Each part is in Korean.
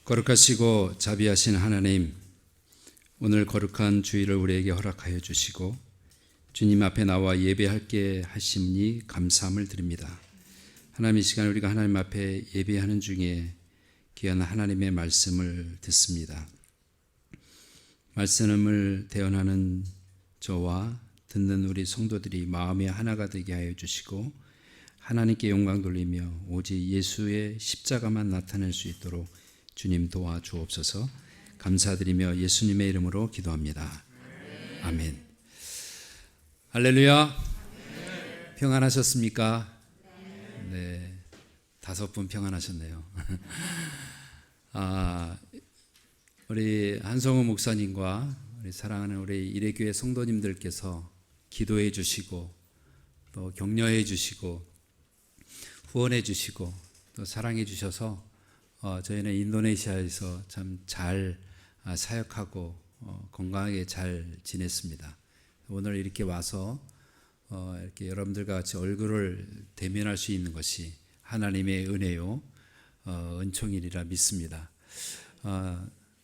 거룩하시고 자비하신 하나님, 오늘 거룩한 주일을 우리에게 허락하여 주시고 주님 앞에 나와 예배할게 하심니 감사함을 드립니다. 하나님, 이 시간 우리가 하나님 앞에 예배하는 중에 귀한 하나님의 말씀을 듣습니다. 말씀을 대언하는 저와 듣는 우리 성도들이 마음의 하나가 되게 하여 주시고 하나님께 영광 돌리며 오직 예수의 십자가만 나타낼 수 있도록 주님 도와주옵소서. 감사드리며 예수님의 이름으로 기도합니다. 아멘. 할렐루야. 평안하셨습니까? 네, 5분 평안하셨네요. 우리 한성우 목사님과 우리 사랑하는 우리 이레교회 성도님들께서 기도해 주시고 또 격려해 주시고 후원해 주시고 또 사랑해 주셔서 저희는 인도네시아에서 참 잘 사역하고 건강하게 잘 지냈습니다. 오늘 이렇게 와서 이렇게 여러분들과 같이 얼굴을 대면할 수 있는 것이 하나님의 은혜요 은총이리라 믿습니다.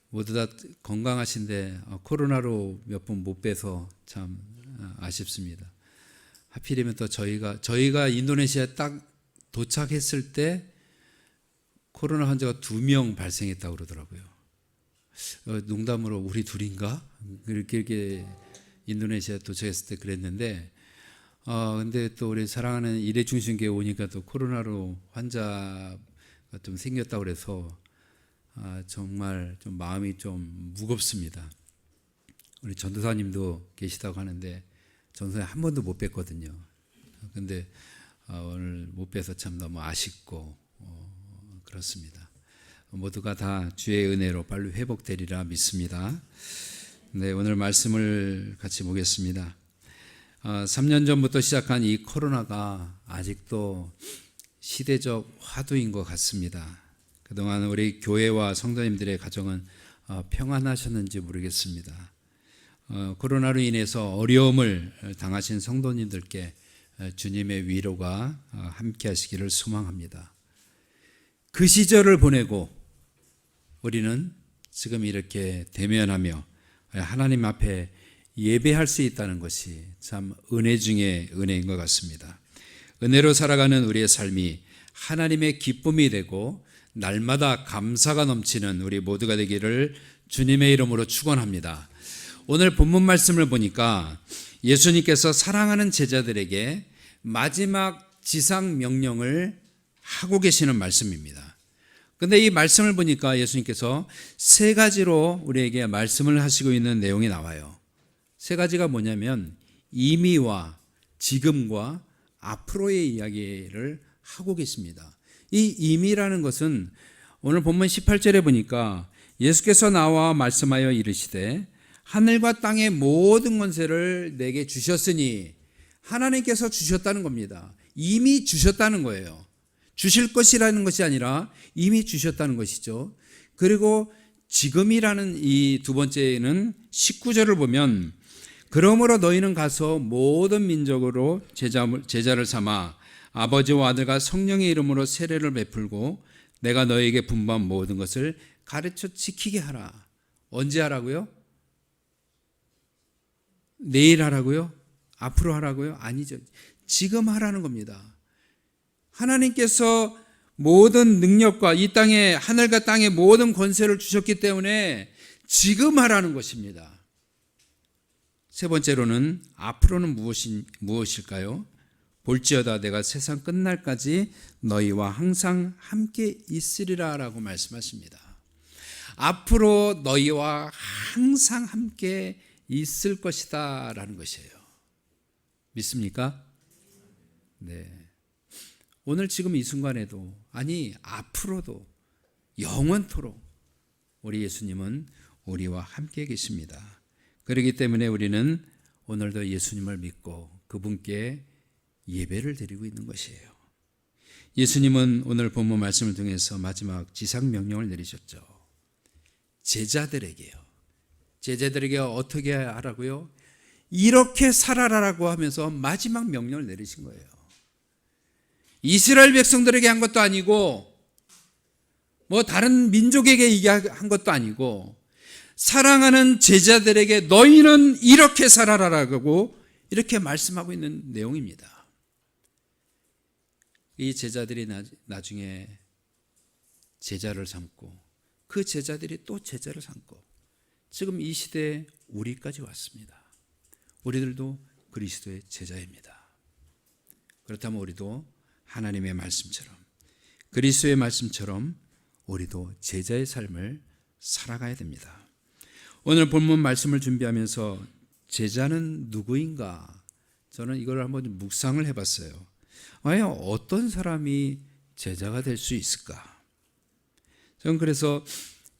모두 다 건강하신데 코로나로 몇 분 못 뵈서 참 아쉽습니다. 하필이면 또 저희가 인도네시아에 딱 도착했을 때 코로나 환자가 2명 발생했다고 그러더라고요. 농담으로 우리 둘인가? 이렇게 인도네시아 도착했을 때 그랬는데 근데 또 우리 사랑하는 일회중심교회 오니까 또 코로나로 환자가 좀 생겼다고 그래서 정말 좀 마음이 좀 무겁습니다. 우리 전도사님도 계시다고 하는데 전도사님 한 번도 못 뵀거든요. 근데 오늘 못 뵈서 참 너무 아쉽고 그렇습니다. 모두가 다 주의 은혜로 빨리 회복되리라 믿습니다. 네, 오늘 말씀을 같이 보겠습니다. 3년 전부터 시작한 이 코로나가 아직도 시대적 화두인 것 같습니다. 그동안 우리 교회와 성도님들의 가정은 평안하셨는지 모르겠습니다. 코로나로 인해서 어려움을 당하신 성도님들께 주님의 위로가 함께 하시기를 소망합니다. 그 시절을 보내고 우리는 지금 이렇게 대면하며 하나님 앞에 예배할 수 있다는 것이 참 은혜 중에 은혜인 것 같습니다. 은혜로 살아가는 우리의 삶이 하나님의 기쁨이 되고 날마다 감사가 넘치는 우리 모두가 되기를 주님의 이름으로 축원합니다. 오늘 본문 말씀을 보니까 예수님께서 사랑하는 제자들에게 마지막 지상 명령을 하고 계시는 말씀입니다. 근데 이 말씀을 보니까 예수님께서 3가지로 우리에게 말씀을 하시고 있는 내용이 나와요. 3가지가 뭐냐면 이미와 지금과 앞으로의 이야기를 하고 계십니다. 이 이미라는 것은 오늘 본문 18절에 보니까 예수께서 나와 말씀하여 이르시되 하늘과 땅의 모든 권세를 내게 주셨으니, 하나님께서 주셨다는 겁니다. 이미 주셨다는 거예요. 주실 것이라는 것이 아니라 이미 주셨다는 것이죠. 그리고 지금이라는 이 2번째는 19절을 보면 그러므로 너희는 가서 모든 민족으로 제자를 삼아 아버지와 아들과 성령의 이름으로 세례를 베풀고 내가 너희에게 분부한 모든 것을 가르쳐 지키게 하라. 언제 하라고요? 내일 하라고요? 앞으로 하라고요? 아니죠. 지금 하라는 겁니다. 하나님께서 모든 능력과 이 땅에 하늘과 땅의 모든 권세를 주셨기 때문에 지금 하라는 것입니다. 3번째로는 앞으로는 무엇일까요? 볼지어다 내가 세상 끝날까지 너희와 항상 함께 있으리라 라고 말씀하십니다. 앞으로 너희와 항상 함께 있을 것이다 라는 것이에요. 믿습니까? 네. 오늘 지금 이 순간에도, 아니 앞으로도 영원토록 우리 예수님은 우리와 함께 계십니다. 그렇기 때문에 우리는 오늘도 예수님을 믿고 그분께 예배를 드리고 있는 것이에요. 예수님은 오늘 본문 말씀을 통해서 마지막 지상 명령을 내리셨죠. 제자들에게요. 제자들에게 어떻게 하라고요? 이렇게 살아라라고 하면서 마지막 명령을 내리신 거예요. 이스라엘 백성들에게 한 것도 아니고 뭐 다른 민족에게 얘기한 것도 아니고 사랑하는 제자들에게 너희는 이렇게 살아라라고 이렇게 말씀하고 있는 내용입니다. 이 제자들이 나중에 제자를 삼고 그 제자들이 또 제자를 삼고 지금 이 시대에 우리까지 왔습니다. 우리들도 그리스도의 제자입니다. 그렇다면 우리도 하나님의 말씀처럼 그리스도의 말씀처럼 우리도 제자의 삶을 살아가야 됩니다. 오늘 본문 말씀을 준비하면서 제자는 누구인가? 저는 이걸 한번 묵상을 해봤어요. 과연 어떤 사람이 제자가 될 수 있을까? 저는 그래서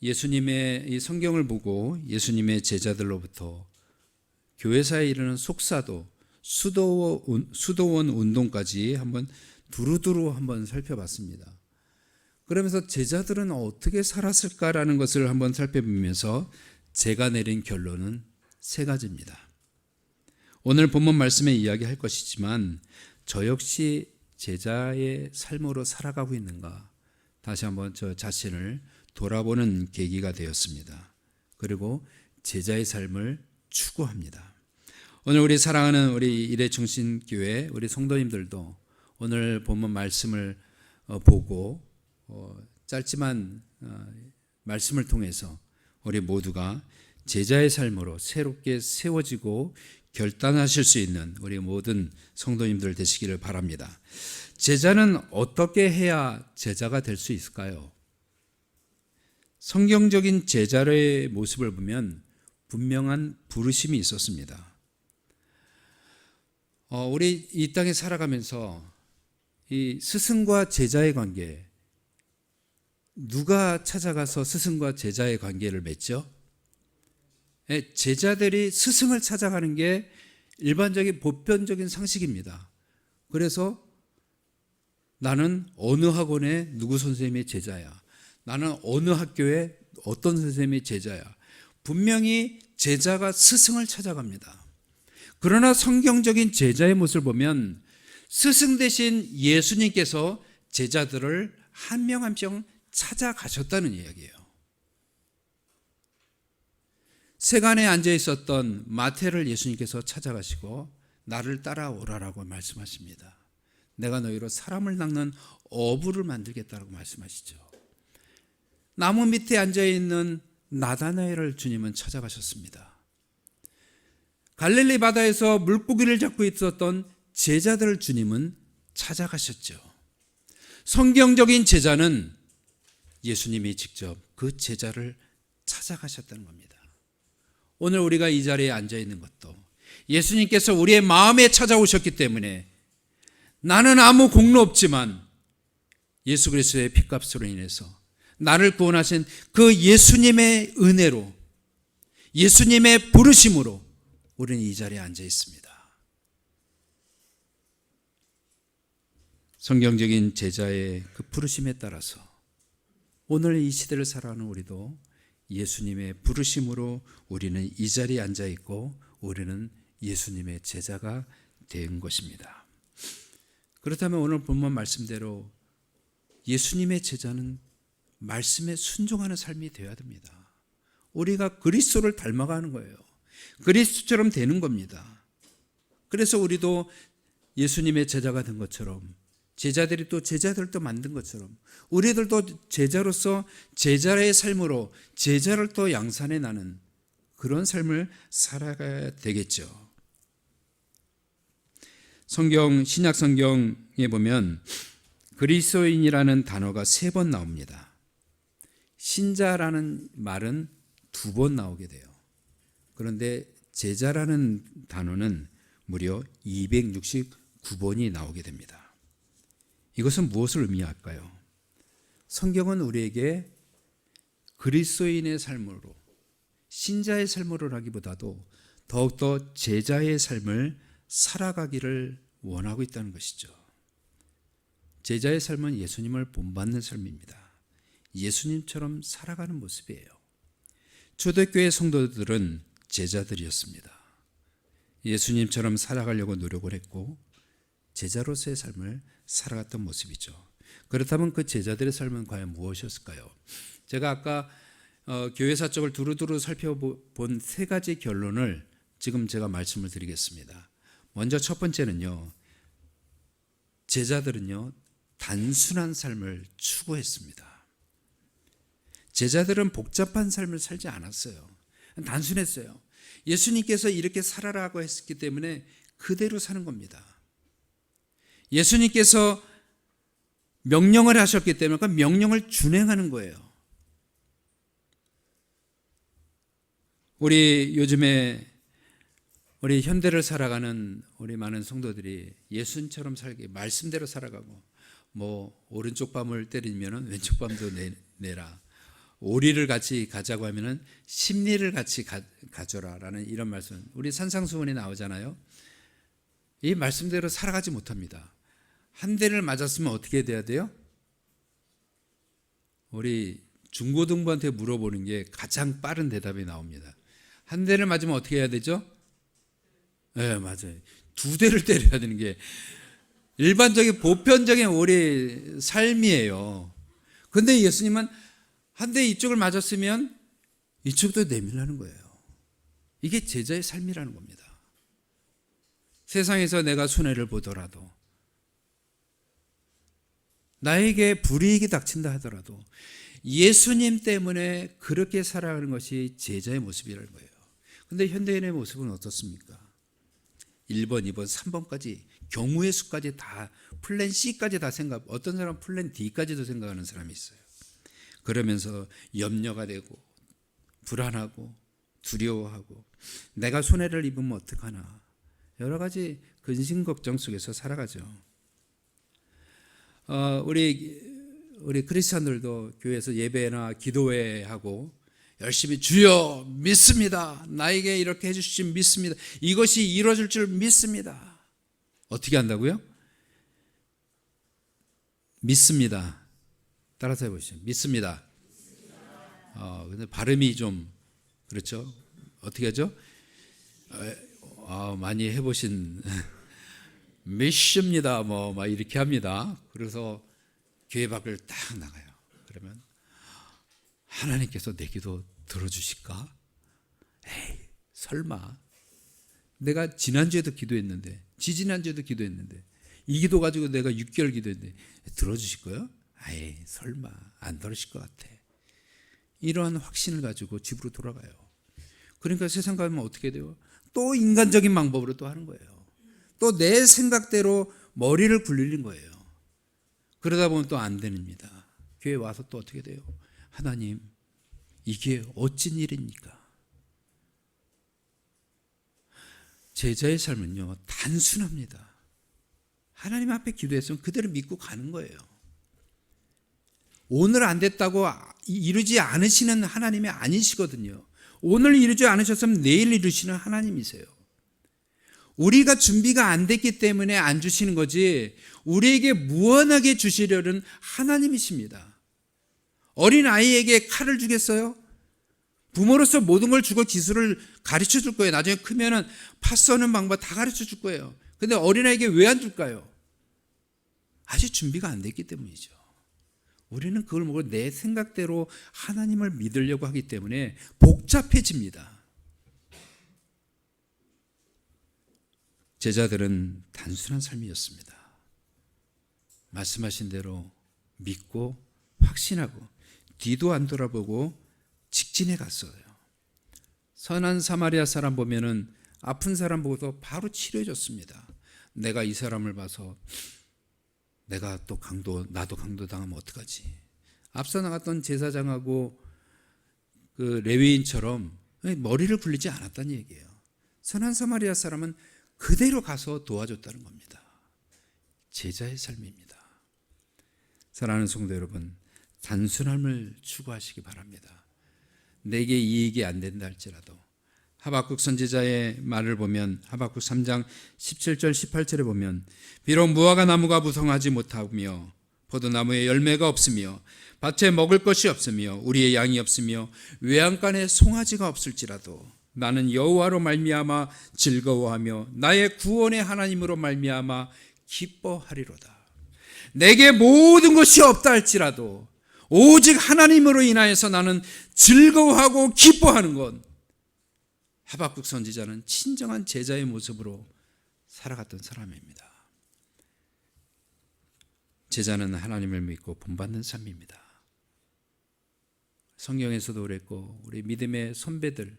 예수님의 이 성경을 보고 예수님의 제자들로부터 교회사에 이르는 속사도, 수도원 운동까지 한번 두루두루 한번 살펴봤습니다. 그러면서 제자들은 어떻게 살았을까라는 것을 한번 살펴보면서 제가 내린 결론은 세 가지입니다. 오늘 본문 말씀에 이야기할 것이지만 저 역시 제자의 삶으로 살아가고 있는가 다시 한번 저 자신을 돌아보는 계기가 되었습니다. 그리고 제자의 삶을 추구합니다. 오늘 우리 사랑하는 우리 일회중심교회 우리 성도님들도 오늘 본문 말씀을 보고 짧지만 말씀을 통해서 우리 모두가 제자의 삶으로 새롭게 세워지고 결단하실 수 있는 우리 모든 성도님들 되시기를 바랍니다. 제자는 어떻게 해야 제자가 될 수 있을까요? 성경적인 제자의 모습을 보면 분명한 부르심이 있었습니다. 우리 이 땅에 살아가면서 이 스승과 제자의 관계, 누가 찾아가서 스승과 제자의 관계를 맺죠? 제자들이 스승을 찾아가는 게 일반적인 보편적인 상식입니다. 그래서 나는 어느 학원에 누구 선생님의 제자야. 나는 어느 학교에 어떤 선생님의 제자야. 분명히 제자가 스승을 찾아갑니다. 그러나 성경적인 제자의 모습을 보면 스승 대신 예수님께서 제자들을 한 명 한 명 찾아가셨다는 이야기예요. 세간에 앉아 있었던 마태를 예수님께서 찾아가시고 나를 따라오라라고 말씀하십니다. 내가 너희로 사람을 낚는 어부를 만들겠다라고 말씀하시죠. 나무 밑에 앉아 있는 나다나엘을 주님은 찾아가셨습니다. 갈릴리 바다에서 물고기를 잡고 있었던 제자들을 주님은 찾아가셨죠. 성경적인 제자는 예수님이 직접 그 제자를 찾아가셨다는 겁니다. 오늘 우리가 이 자리에 앉아 있는 것도 예수님께서 우리의 마음에 찾아오셨기 때문에 나는 아무 공로 없지만 예수 그리스도의 피값으로 인해서 나를 구원하신 그 예수님의 은혜로 예수님의 부르심으로 우리는 이 자리에 앉아 있습니다. 성경적인 제자의 그 부르심에 따라서 오늘 이 시대를 살아가는 우리도 예수님의 부르심으로 우리는 이 자리에 앉아 있고 우리는 예수님의 제자가 된 것입니다. 그렇다면 오늘 본문 말씀대로 예수님의 제자는 말씀에 순종하는 삶이 되어야 됩니다. 우리가 그리스도를 닮아가는 거예요. 그리스도처럼 되는 겁니다. 그래서 우리도 예수님의 제자가 된 것처럼 제자들이 또 제자들을 또 만든 것처럼 우리들도 제자로서 제자의 삶으로 제자를 또 양산해 나는 그런 삶을 살아가야 되겠죠. 신약 성경에 보면 그리스도인이라는 단어가 3번 나옵니다. 신자라는 말은 2번 나오게 돼요. 그런데 제자라는 단어는 무려 269번이 나오게 됩니다. 이것은 무엇을 의미할까요? 성경은 우리에게 그리스도인의 삶으로 신자의 삶으로라기보다도 더욱더 제자의 삶을 살아가기를 원하고 있다는 것이죠. 제자의 삶은 예수님을 본받는 삶입니다. 예수님처럼 살아가는 모습이에요. 초대교회 성도들은 제자들이었습니다. 예수님처럼 살아가려고 노력을 했고 제자로서의 삶을 살아갔던 모습이죠. 그렇다면 그 제자들의 삶은 과연 무엇이었을까요? 제가 아까 교회사 쪽을 두루두루 살펴본 세 가지 결론을 지금 제가 말씀을 드리겠습니다. 먼저 첫 번째는요, 제자들은요 단순한 삶을 추구했습니다. 제자들은 복잡한 삶을 살지 않았어요. 단순했어요. 예수님께서 이렇게 살아라고 했기 때문에 그대로 사는 겁니다. 예수님께서 명령을 하셨기 때문에 그 명령을 준행하는 거예요. 우리 요즘에 우리 현대를 살아가는 우리 많은 성도들이 예수님처럼 살기, 말씀대로 살아가고, 뭐 오른쪽 밤을 때리면 왼쪽 밤도 내라, 오리를 같이 가자고 하면은 십리를 같이 가져라라는 이런 말씀, 우리 산상수훈에 나오잖아요. 이 말씀대로 살아가지 못합니다. 한 대를 맞았으면 어떻게 돼야 돼요? 우리 중고등부한테 물어보는 게 가장 빠른 대답이 나옵니다. 한 대를 맞으면 어떻게 해야 되죠? 네, 맞아요. 두 대를 때려야 되는 게 일반적인 보편적인 우리 삶이에요. 근데 예수님은 한 대 이쪽을 맞았으면 이쪽도 내밀라는 거예요. 이게 제자의 삶이라는 겁니다. 세상에서 내가 손해를 보더라도, 나에게 불이익이 닥친다 하더라도 예수님 때문에 그렇게 살아가는 것이 제자의 모습이라는 거예요. 근데 현대인의 모습은 어떻습니까? 1번, 2번, 3번까지 경우의 수까지 다, 플랜 C까지 다 생각, 어떤 사람은 플랜 D까지도 생각하는 사람이 있어요. 그러면서 염려가 되고 불안하고 두려워하고 내가 손해를 입으면 어떡하나, 여러 가지 근심 걱정 속에서 살아가죠. 우리 크리스찬들도 교회에서 예배나 기도회하고 열심히 주여 믿습니다, 나에게 이렇게 해주시지 믿습니다, 이것이 이루어질 줄 믿습니다. 어떻게 한다고요? 믿습니다. 따라서 해보시죠. 믿습니다. 근데 발음이 좀 그렇죠? 어떻게 하죠? 많이 해보신 믿습니다 뭐 막 이렇게 합니다. 그래서 교회 밖을 딱 나가요. 그러면 하나님께서 내 기도 들어주실까? 에이, 설마. 내가 지난주에도 기도했는데, 지지난주에도 기도했는데, 이 기도 가지고 내가 6개월 기도했는데 들어주실 거예요? 에이, 설마 안 들으실 것 같아. 이러한 확신을 가지고 집으로 돌아가요. 그러니까 세상 가면 어떻게 돼요? 또 인간적인 방법으로 또 하는 거예요. 또 내 생각대로 머리를 굴리는 거예요. 그러다 보면 또 안 됩니다. 교회 와서 또 어떻게 돼요? 하나님, 이게 어찌 일입니까? 제자의 삶은요, 단순합니다. 하나님 앞에 기도했으면 그대로 믿고 가는 거예요. 오늘 안 됐다고 이루지 않으시는 하나님이 아니시거든요. 오늘 이루지 않으셨으면 내일 이루시는 하나님이세요. 우리가 준비가 안 됐기 때문에 안 주시는 거지, 우리에게 무한하게 주시려는 하나님이십니다. 어린 아이에게 칼을 주겠어요? 부모로서 모든 걸 주고 기술을 가르쳐 줄 거예요. 나중에 크면은 팥 써는 방법 다 가르쳐 줄 거예요. 근데 어린아이에게 왜 안 줄까요? 아직 준비가 안 됐기 때문이죠. 우리는 그걸 보고 내 생각대로 하나님을 믿으려고 하기 때문에 복잡해집니다. 제자들은 단순한 삶이었습니다. 말씀하신 대로 믿고 확신하고 뒤도 안 돌아보고 직진해 갔어요. 선한 사마리아 사람 보면은 아픈 사람 보고도 바로 치료해 줬습니다. 내가 이 사람을 봐서 내가 또 나도 강도 당하면 어떡하지? 앞서 나갔던 제사장하고 그 레위인처럼 머리를 굴리지 않았다는 얘기예요. 선한 사마리아 사람은 그대로 가서 도와줬다는 겁니다. 제자의 삶입니다. 사랑하는 성도 여러분, 단순함을 추구하시기 바랍니다. 내게 이익이 안 된다 할지라도, 하박국 선지자의 말을 보면 하박국 3장 17절 18절에 보면, 비록 무화과 나무가 무성하지 못하며 포도나무에 열매가 없으며 밭에 먹을 것이 없으며 우리의 양이 없으며 외양간에 송아지가 없을지라도 나는 여호와로 말미암아 즐거워하며 나의 구원의 하나님으로 말미암아 기뻐하리로다. 내게 모든 것이 없다 할지라도 오직 하나님으로 인하여서 나는 즐거워하고 기뻐하는 것. 하박국 선지자는 친정한 제자의 모습으로 살아갔던 사람입니다. 제자는 하나님을 믿고 본받는 삶입니다. 성경에서도 그랬고 우리 믿음의 선배들,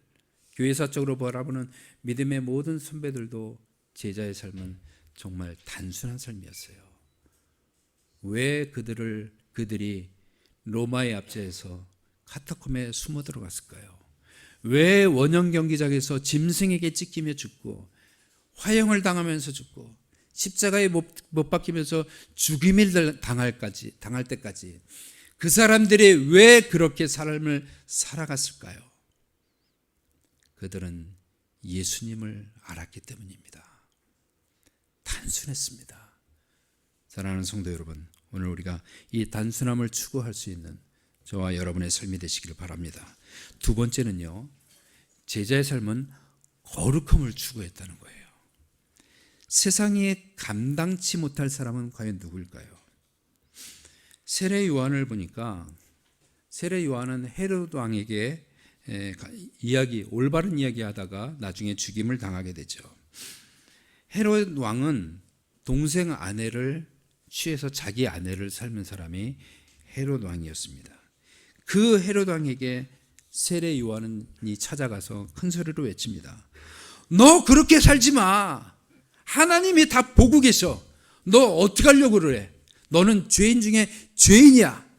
교회사적으로 바라보는 믿음의 모든 선배들도 제자의 삶은 정말 단순한 삶이었어요. 왜 그들이 로마의 압제에서 카타콤에 숨어 들어갔을까요? 왜 원형 경기장에서 짐승에게 찢기며 죽고 화형을 당하면서 죽고 십자가에 못 박히면서 죽임을 당할 때까지 그 사람들이 왜 그렇게 삶을 살아갔을까요? 그들은 예수님을 알았기 때문입니다. 단순했습니다. 사랑하는 성도 여러분, 오늘 우리가 이 단순함을 추구할 수 있는 저와 여러분의 삶이 되시기를 바랍니다. 두 번째는요, 제자의 삶은 거룩함을 추구했다는 거예요. 세상에 감당치 못할 사람은 과연 누구일까요? 세례 요한을 보니까 세례 요한은 헤롯 왕에게 올바른 이야기 하다가 나중에 죽임을 당하게 되죠. 헤롯 왕은 동생 아내를 취해서 자기 아내를 삶은 사람이 헤롯 왕이었습니다. 그 헤롯 왕에게 세례 요한이 찾아가서 큰 소리로 외칩니다. 너 그렇게 살지 마. 하나님이 다 보고 계셔. 너 어떻게 하려고 그래? 너는 죄인 중에 죄인이야.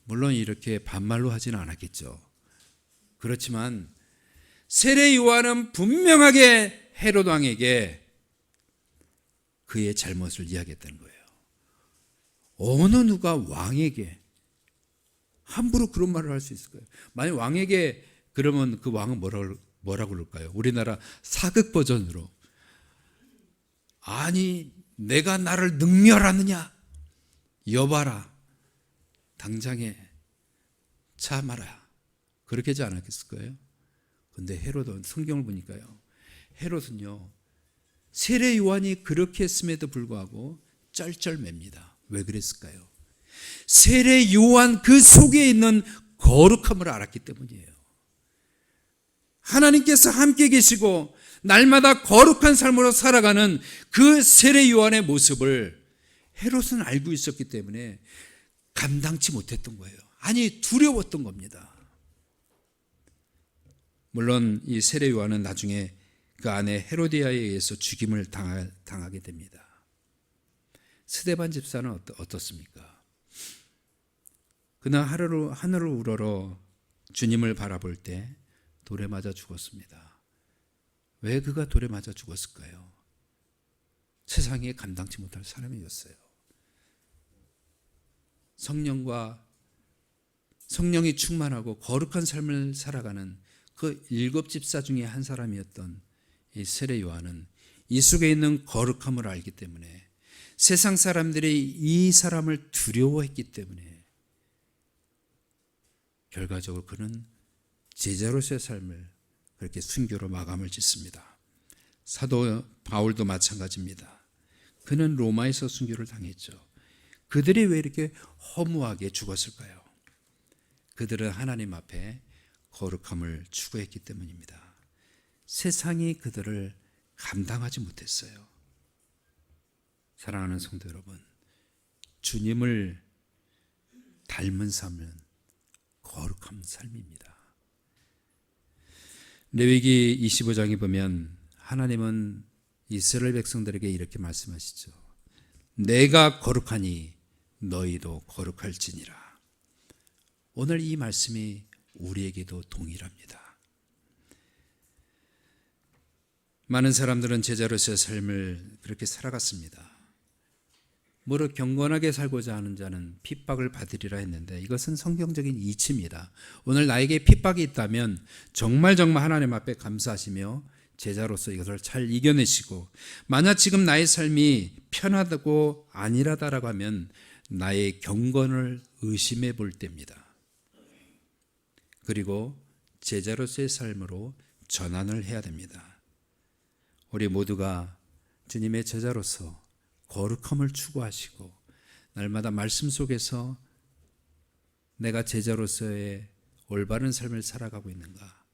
물론 이렇게 반말로 하지는 않았겠죠. 그렇지만 세례 요한은 분명하게 헤롯 왕에게 그의 잘못을 이야기했다는 거예요. 어느 누가 왕에게 함부로 그런 말을 할 수 있을까요? 만약 왕에게 그러면 그 왕은 뭐라고 그럴까요? 우리나라 사극 버전으로 아니 내가 나를 능멸하느냐? 여봐라 당장에 참아라. 그렇게 하지 않았겠을까요? 근데 헤롯은 성경을 보니까요, 헤롯은요 세례 요한이 그렇게 했음에도 불구하고 쩔쩔맵니다. 왜 그랬을까요? 세례 요한 그 속에 있는 거룩함을 알았기 때문이에요. 하나님께서 함께 계시고 날마다 거룩한 삶으로 살아가는 그 세례 요한의 모습을 헤롯은 알고 있었기 때문에 감당치 못했던 거예요. 아니 두려웠던 겁니다. 물론 이 세례 요한은 나중에 그 아내 헤로디아에 의해서 죽임을 당하게 됩니다. 스데반 집사는 어떻습니까? 그날 하늘을 우러러 주님을 바라볼 때 돌에 맞아 죽었습니다. 왜 그가 돌에 맞아 죽었을까요? 세상에 감당치 못할 사람이었어요. 성령이 충만하고 거룩한 삶을 살아가는 그 7 집사 중에 한 사람이었던 이 세례 요한은 이 속에 있는 거룩함을 알기 때문에 세상 사람들이 이 사람을 두려워했기 때문에 결과적으로 그는 제자로서의 삶을 그렇게 순교로 마감을 짓습니다. 사도 바울도 마찬가지입니다. 그는 로마에서 순교를 당했죠. 그들이 왜 이렇게 허무하게 죽었을까요? 그들은 하나님 앞에 거룩함을 추구했기 때문입니다. 세상이 그들을 감당하지 못했어요. 사랑하는 성도 여러분, 주님을 닮은 삶은 거룩한 삶입니다. 레위기 25장에 보면 하나님은 이스라엘 백성들에게 이렇게 말씀하시죠. 내가 거룩하니 너희도 거룩할지니라. 오늘 이 말씀이 우리에게도 동일합니다. 많은 사람들은 제자로서의 삶을 그렇게 살아갔습니다. 무릇 경건하게 살고자 하는 자는 핍박을 받으리라 했는데 이것은 성경적인 이치입니다. 오늘 나에게 핍박이 있다면 정말 하나님 앞에 감사하시며 제자로서 이것을 잘 이겨내시고, 만약 지금 나의 삶이 편하다고 안일하다라고 하면 나의 경건을 의심해 볼 때입니다. 그리고 제자로서의 삶으로 전환을 해야 됩니다. 우리 모두가 주님의 제자로서 거룩함을 추구하시고 날마다 말씀 속에서 내가 제자로서의 올바른 삶을 살아가고 있는가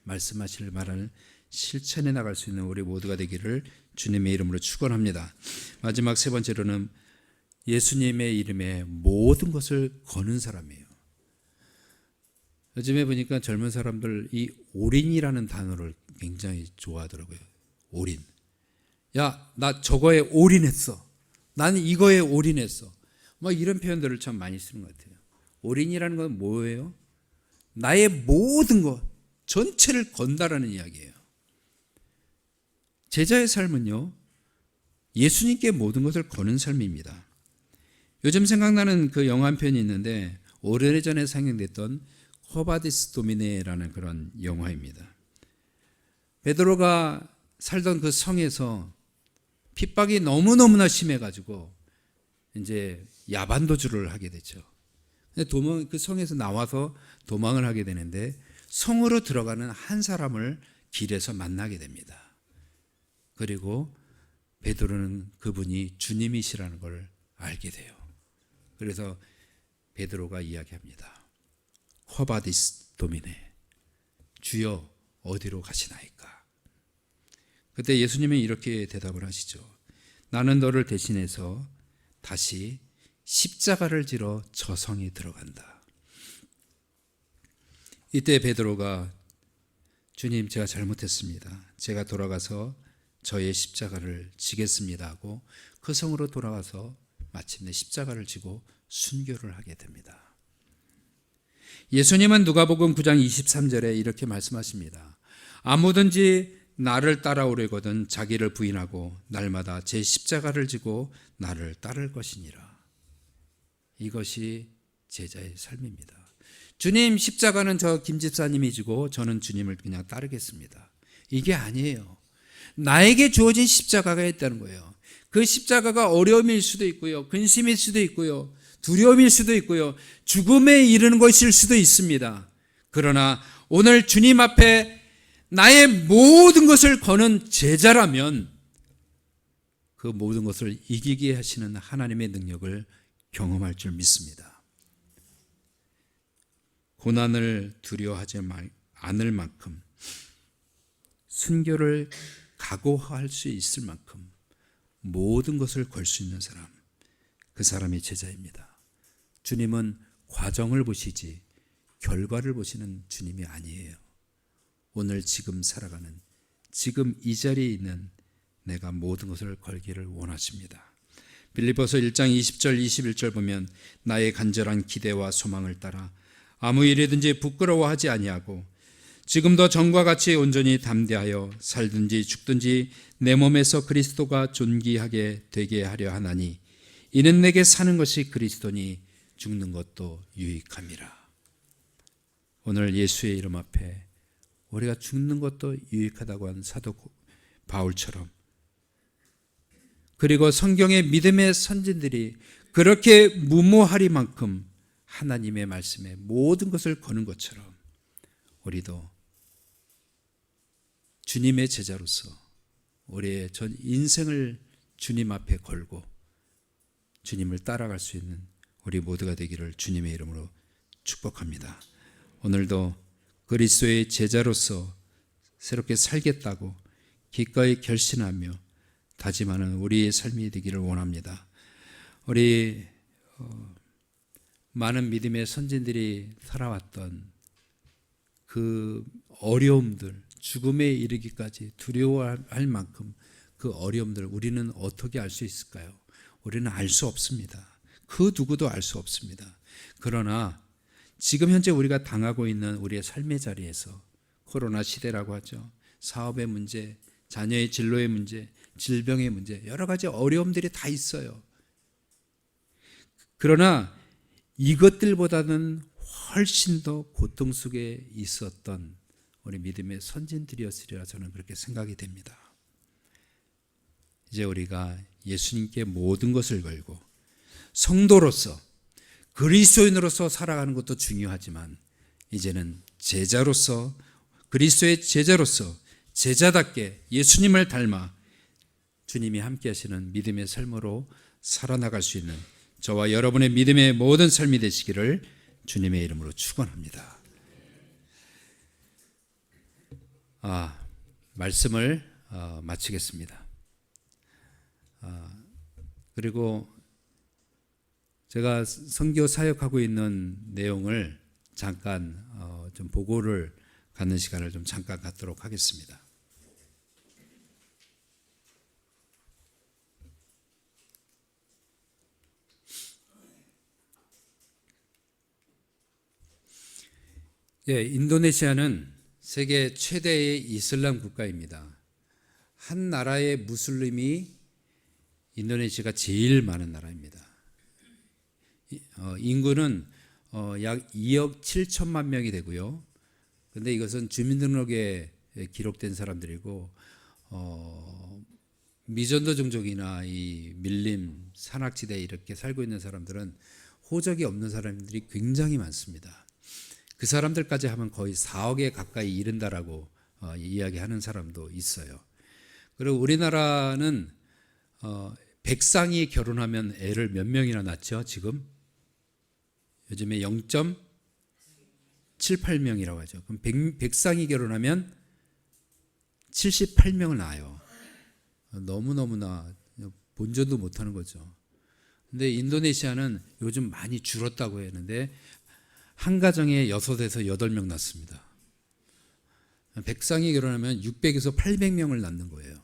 말씀하실 말을 실천해 나갈 수 있는 우리 모두가 되기를 주님의 이름으로 축원합니다. 마지막 세 번째로는 예수님의 이름에 모든 것을 거는 사람이에요. 요즘에 보니까 젊은 사람들 이 올인이라는 단어를 굉장히 좋아하더라고요. 올인. 야, 나 저거에 올인했어. 나는 이거에 올인했어. 막 이런 표현들을 참 많이 쓰는 것 같아요. 올인이라는 건 뭐예요? 나의 모든 것 전체를 건다라는 이야기예요. 제자의 삶은요, 예수님께 모든 것을 거는 삶입니다. 요즘 생각나는 그 영화 한 편이 있는데 오래전에 상영됐던 코바디스 도미네라는 그런 영화입니다. 베드로가 살던 그 성에서 핍박이 너무너무나 심해가지고 이제 야반도주를 하게 되죠. 근데 그 성에서 나와서 도망을 하게 되는데 성으로 들어가는 한 사람을 길에서 만나게 됩니다. 그리고 베드로는 그분이 주님이시라는 걸 알게 돼요. 그래서 베드로가 이야기합니다. 코바디스 도미네, 주여 어디로 가시나이까? 그때 예수님은 이렇게 대답을 하시죠. 나는 너를 대신해서 다시 십자가를 지러 저 성에 들어간다. 이때 베드로가 주님, 제가 잘못했습니다. 제가 돌아가서 저의 십자가를 지겠습니다 하고 그 성으로 돌아가서 마침내 십자가를 지고 순교를 하게 됩니다. 예수님은 누가복음 9장 23절에 이렇게 말씀하십니다. 아무든지 나를 따라오려거든 자기를 부인하고 날마다 제 십자가를 지고 나를 따를 것이니라. 이것이 제자의 삶입니다. 주님, 십자가는 저 김 집사님이 지고 저는 주님을 그냥 따르겠습니다. 이게 아니에요. 나에게 주어진 십자가가 있다는 거예요. 그 십자가가 어려움일 수도 있고요, 근심일 수도 있고요, 두려움일 수도 있고요, 죽음에 이르는 것일 수도 있습니다. 그러나 오늘 주님 앞에 나의 모든 것을 거는 제자라면 그 모든 것을 이기게 하시는 하나님의 능력을 경험할 줄 믿습니다. 고난을 두려워하지 않을 만큼 순교를 각오할 수 있을 만큼 모든 것을 걸 수 있는 사람, 그 사람이 제자입니다. 주님은 과정을 보시지 결과를 보시는 주님이 아니에요. 오늘 지금 살아가는 지금 이 자리에 있는 내가 모든 것을 걸기를 원하십니다. 빌립보서 1장 20절 21절 보면 나의 간절한 기대와 소망을 따라 아무 일이든지 부끄러워하지 아니하고 지금도 전과 같이 온전히 담대하여 살든지 죽든지 내 몸에서 그리스도가 존귀하게 되게 하려 하나니 이는 내게 사는 것이 그리스도니 죽는 것도 유익함이라. 오늘 예수의 이름 앞에 우리가 죽는 것도 유익하다고 한 사도 바울처럼, 그리고 성경의 믿음의 선진들이 그렇게 무모하리만큼 하나님의 말씀에 모든 것을 거는 것처럼 우리도 주님의 제자로서 우리의 전 인생을 주님 앞에 걸고 주님을 따라갈 수 있는 우리 모두가 되기를 주님의 이름으로 축복합니다. 오늘도 그리스도의 제자로서 새롭게 살겠다고 기꺼이 결심하며 다짐하는 우리의 삶이 되기를 원합니다. 우리 많은 믿음의 선진들이 살아왔던 그 어려움들, 죽음에 이르기까지 두려워할 만큼 그 어려움들 우리는 어떻게 알 수 있을까요? 우리는 알 수 없습니다. 그 누구도 알 수 없습니다. 그러나 지금 현재 우리가 당하고 있는 우리의 삶의 자리에서 코로나 시대라고 하죠. 사업의 문제, 자녀의 진로의 문제, 질병의 문제, 여러 가지 어려움들이 다 있어요. 그러나 이것들보다는 훨씬 더 고통 속에 있었던 우리 믿음의 선진들이었으리라 저는 그렇게 생각이 됩니다. 이제 우리가 예수님께 모든 것을 걸고 성도로서 그리스도인으로서 살아가는 것도 중요하지만 이제는 제자로서 그리스도의 제자로서 제자답게 예수님을 닮아 주님이 함께 하시는 믿음의 삶으로 살아나갈 수 있는 저와 여러분의 믿음의 모든 삶이 되시기를 주님의 이름으로 축원합니다. 말씀을 마치겠습니다. 그리고 제가 선교 사역하고 있는 내용을 잠깐 좀 보고를 갖는 시간을 좀 잠깐 갖도록 하겠습니다. 인도네시아는 세계 최대의 이슬람 국가입니다. 한 나라의 무슬림이 인도네시아가 제일 많은 나라입니다. 인구는 약 2억 7천만 명이 되고요. 그런데 이것은 주민등록에 기록된 사람들이고 미전도 종족이나 이 밀림, 산악지대에 이렇게 살고 있는 사람들은 호적이 없는 사람들이 굉장히 많습니다. 그 사람들까지 하면 거의 4억에 가까이 이른다라고 이야기하는 사람도 있어요. 그리고 우리나라는 백상이 결혼하면 애를 몇 명이나 낳죠? 지금 요즘에 0.78명이라고 하죠. 그럼 백상이 결혼하면 78명을 낳아요. 너무너무나 본전도 못하는 거죠. 근데 인도네시아는 요즘 많이 줄었다고 했는데 한 가정에 6에서 8명 낳습니다. 백상이 결혼하면 600에서 800명을 낳는 거예요.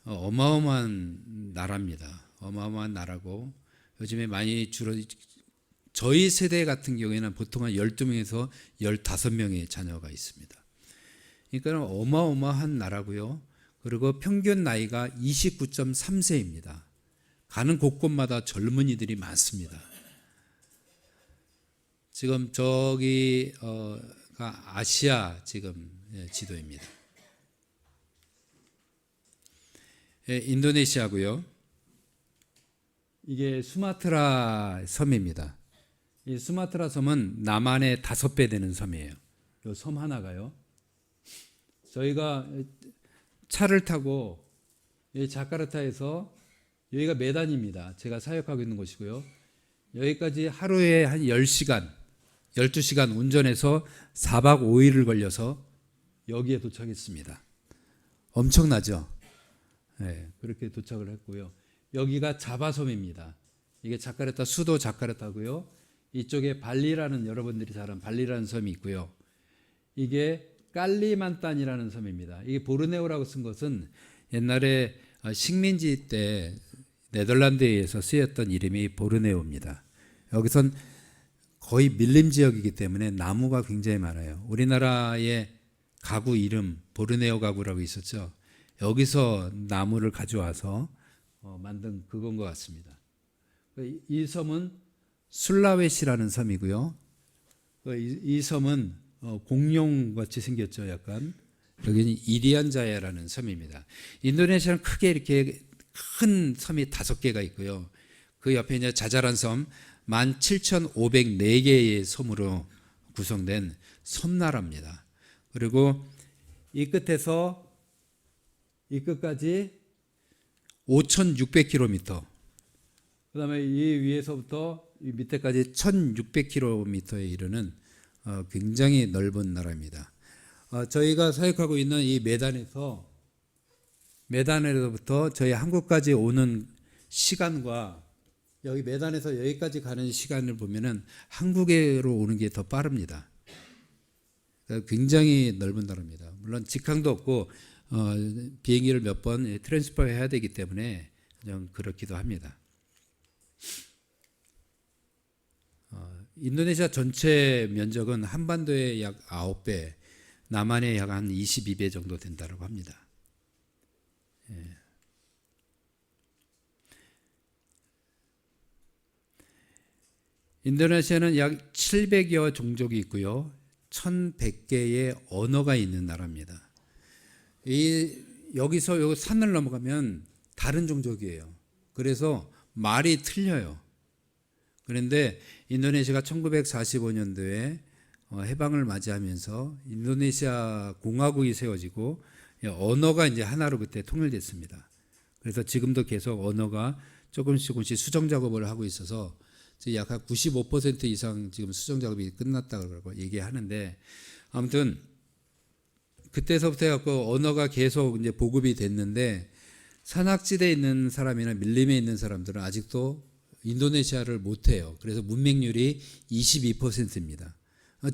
어마어마한 나라입니다. 어마어마한 나라고 요즘에 많이 저희 세대 같은 경우에는 보통 한 12명에서 15명의 자녀가 있습니다. 그러니까 어마어마한 나라고요. 그리고 평균 나이가 29.3세입니다. 가는 곳곳마다 젊은이들이 많습니다. 지금 저기가 아시아 지금 지도입니다. 인도네시아고요. 이게 수마트라 섬입니다. 이 수마트라 섬은 남한의 5배 되는 섬이에요. 이 섬 하나가요. 저희가 차를 타고 자카르타에서 여기가 메단입니다. 제가 사역하고 있는 곳이고요. 여기까지 하루에 한 10시간, 12시간 운전해서 4박 5일을 걸려서 여기에 도착했습니다. 엄청나죠? 네, 그렇게 도착을 했고요. 여기가 자바섬입니다. 이게 자카르타 수도 자카르타고요. 이쪽에 발리라는 여러분들이 잘 아는 발리라는 섬이 있고요. 이게 깔리만탄이라는 섬입니다. 이게 보르네오라고 쓴 것은 옛날에 식민지 때 네덜란드에 의해서 쓰였던 이름이 보르네오입니다. 여기선 거의 밀림 지역이기 때문에 나무가 굉장히 많아요. 우리나라의 가구 이름 보르네오 가구라고 있었죠. 여기서 나무를 가져와서 만든 그건 것 같습니다. 이 섬은 술라웨시라는 섬이고요. 이 섬은 공룡같이 생겼죠. 약간 여기는 이리안자야라는 섬입니다. 인도네시아는 크게 이렇게 큰 섬이 5개가 있고요. 그 옆에 이제 자잘한 섬 17,504개의 섬으로 구성된 섬나라입니다. 그리고 이 끝에서 이 끝까지 5,600km, 그 다음에 이 위에서부터 이 밑에까지 1,600km에 이르는 굉장히 넓은 나라입니다. 저희가 사역하고 있는 이 메단에서부터 저희 한국까지 오는 시간과 여기 메단에서 여기까지 가는 시간을 보면은 한국으로 오는 게 더 빠릅니다. 굉장히 넓은 나라입니다. 물론 직항도 없고 비행기를 몇 번 트랜스퍼 해야 되기 때문에 그냥 그렇기도 합니다. 인도네시아 전체 면적은 한반도의 약 9배, 남한의 약 한 22배 정도 된다고 합니다. 인도네시아는 약 700여 종족이 있고요. 1100개의 언어가 있는 나라입니다. 여기서 요 산을 넘어가면 다른 종족이에요. 그래서 말이 틀려요. 그런데 인도네시아가 1945년도에 해방을 맞이하면서 인도네시아 공화국이 세워지고 언어가 이제 하나로 그때 통일됐습니다. 그래서 지금도 계속 언어가 조금씩 수정 작업을 하고 있어서 약 95% 이상 지금 수정 작업이 끝났다고 얘기하는데, 아무튼 그때서부터 해갖고 언어가 계속 이제 보급이 됐는데, 산악지대에 있는 사람이나 밀림에 있는 사람들은 아직도 인도네시아를 못해요. 그래서 문맹률이 22%입니다.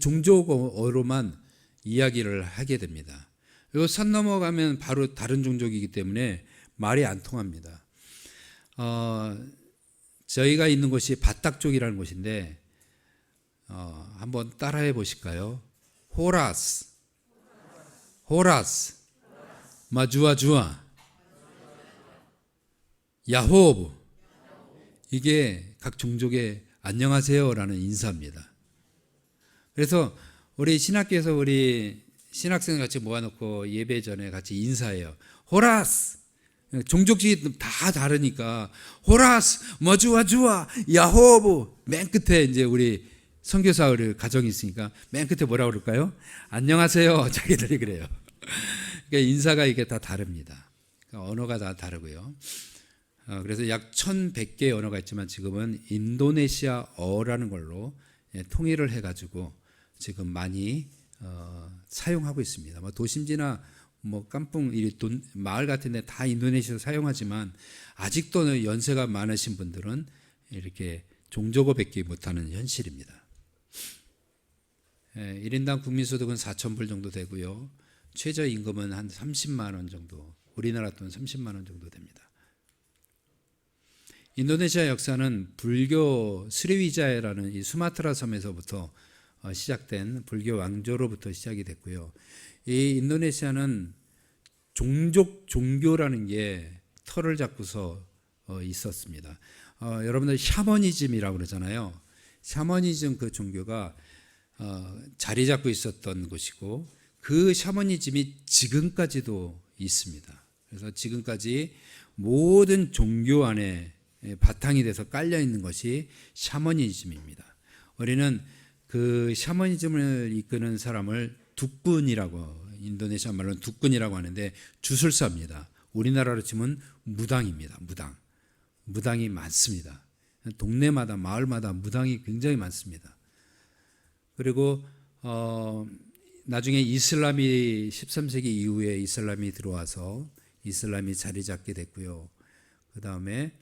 종족어로만 이야기를 하게 됩니다. 그리고 산 넘어가면 바로 다른 종족이기 때문에 말이 안 통합니다. 저희가 있는 곳이 바딱 쪽이라는 곳인데, 한번 따라해 보실까요? 호라스, 호라스, 마주아주아, 야호브. 이게 각 종족의 안녕하세요라는 인사입니다. 그래서 우리 신학교에서 우리 신학생 같이 모아놓고 예배 전에 같이 인사해요. 호라스. 종족이 다 다르니까 호라스, 머주아주아, 야호브. 맨 끝에 이제 우리 선교사 우리 가정이 있으니까 맨 끝에 뭐라고 그럴까요? 안녕하세요. 자기들이 그래요. 그러니까 인사가 이게 다 다릅니다. 그러니까 언어가 다 다르고요. 그래서 약 1100개의 언어가 있지만 지금은 인도네시아어라는 걸로 통일을 해가지고 지금 많이 사용하고 있습니다. 도심지나 깜풍 마을 같은 데 다 인도네시아 사용하지만 아직도 연세가 많으신 분들은 이렇게 종족어 뵙기 못하는 현실입니다. 1인당 국민소득은 4,000불 정도 되고요. 최저임금은 한 30만 원 정도, 우리나라 돈 30만 원 정도 됩니다. 인도네시아 역사는 불교 스리위자야라는 이 수마트라 섬에서부터 시작된 불교 왕조로부터 시작이 됐고요. 이 인도네시아는 종교라는 게 털을 잡고서 있었습니다. 여러분들 샤머니즘이라고 그러잖아요. 샤머니즘 그 종교가 자리 잡고 있었던 곳이고, 그 샤머니즘이 지금까지도 있습니다. 그래서 지금까지 모든 종교 안에 바탕이 돼서 깔려 있는 것이 샤머니즘입니다. 우리는 그 샤머니즘을 이끄는 사람을 둑군이라고, 인도네시아 말로는 둑군이라고 하는데 주술사입니다. 우리나라로 치면 무당입니다. 무당이 많습니다. 동네마다 마을마다 무당이 굉장히 많습니다. 그리고 나중에 이슬람이 13세기 이후에 이슬람이 들어와서 이슬람이 자리 잡게 됐고요. 그 다음에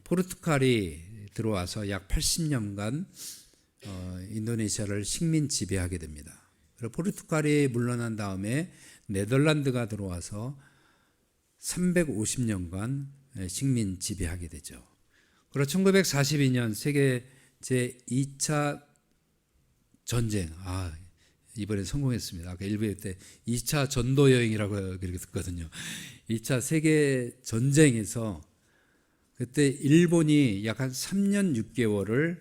포르투갈이 들어와서 약 80년간 인도네시아를 식민 지배하게 됩니다. 그리고 포르투갈이 물러난 다음에 네덜란드가 들어와서 350년간 식민 지배하게 되죠. 그리고 1942년 세계 제2차 전쟁, 이번에 성공했습니다. 아까 1부 때 2차 전도 여행이라고 그렇게 듣거든요. 2차 세계 전쟁에서 그때 일본이 약 한 3년 6개월을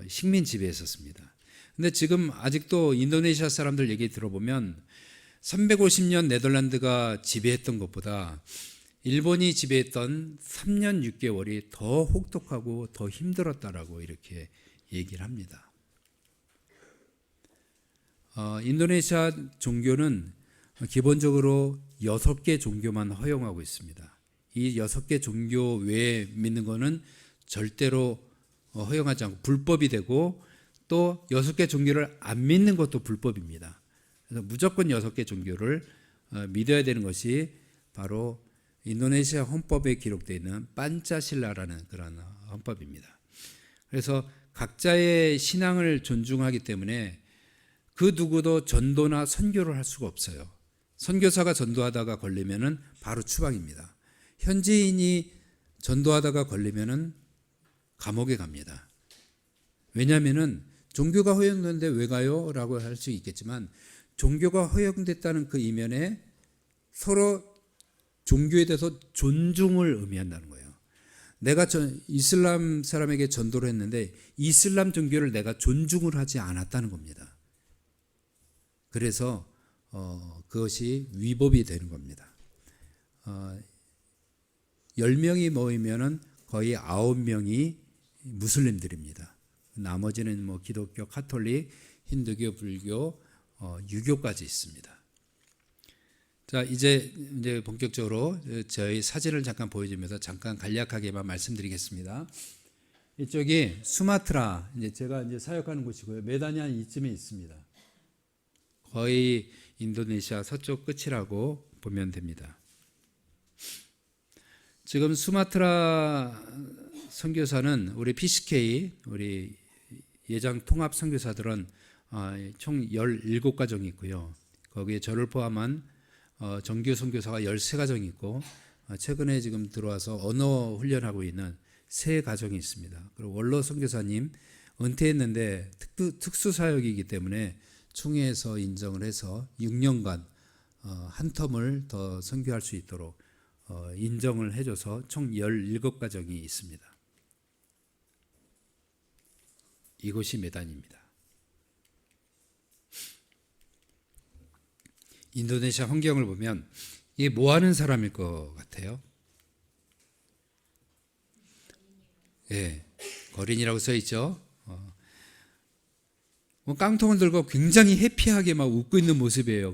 식민 지배했었습니다. 근데 지금 아직도 인도네시아 사람들 얘기 들어보면 350년 네덜란드가 지배했던 것보다 일본이 지배했던 3년 6개월이 더 혹독하고 더 힘들었다라고 이렇게 얘기를 합니다. 인도네시아 종교는 기본적으로 6개 종교만 허용하고 있습니다. 이 6개 종교 외에 믿는 것은 절대로 허용하지 않고 불법이 되고, 또 6개 종교를 안 믿는 것도 불법입니다. 그래서 무조건 6개 종교를 믿어야 되는 것이 바로 인도네시아 헌법에 기록되어 있는 판차실라라는 그런 헌법입니다. 그래서 각자의 신앙을 존중하기 때문에 그 누구도 전도나 선교를 할 수가 없어요. 선교사가 전도하다가 걸리면은 바로 추방입니다. 현지인이 전도하다가 걸리면은 감옥에 갑니다. 왜냐하면은 종교가 허용되는데 왜 가요? 라고 할 수 있겠지만, 종교가 허용됐다는 그 이면에 서로 종교에 대해서 존중을 의미한다는 거예요. 내가 이슬람 사람에게 전도를 했는데 이슬람 종교를 내가 존중을 하지 않았다는 겁니다. 그래서 그것이 위법이 되는 겁니다. 10명이 모이면은 거의 9명이 무슬림들입니다. 나머지는 기독교, 카톨릭, 힌두교, 불교, 유교까지 있습니다. 자, 이제 본격적으로 저희 사진을 잠깐 보여주면서 잠깐 간략하게만 말씀드리겠습니다. 이쪽이 수마트라, 이제 제가 이제 사역하는 곳이고요. 메단이 한 이쯤에 있습니다. 거의 인도네시아 서쪽 끝이라고 보면 됩니다. 지금 수마트라 선교사는 우리 PCK, 우리 예장 통합 선교사들은 총 17가정이 있고요. 거기에 저를 포함한 정규 선교사가 13가정이 있고, 최근에 지금 들어와서 언어 훈련하고 있는 3가정이 있습니다. 그리고 원로 선교사님 은퇴했는데 특수 사역이기 때문에 총회에서 인정을 해서 6년간 한 텀을 더 선교할 수 있도록 인정을 해줘서 총 17가정이 있습니다. 이곳이 메단입니다. 인도네시아 환경을 보면 이게 뭐 하는 사람일 것 같아요? 예, 거린이라고 써 있죠. 깡통을 들고 굉장히 해피하게 막 웃고 있는 모습이에요.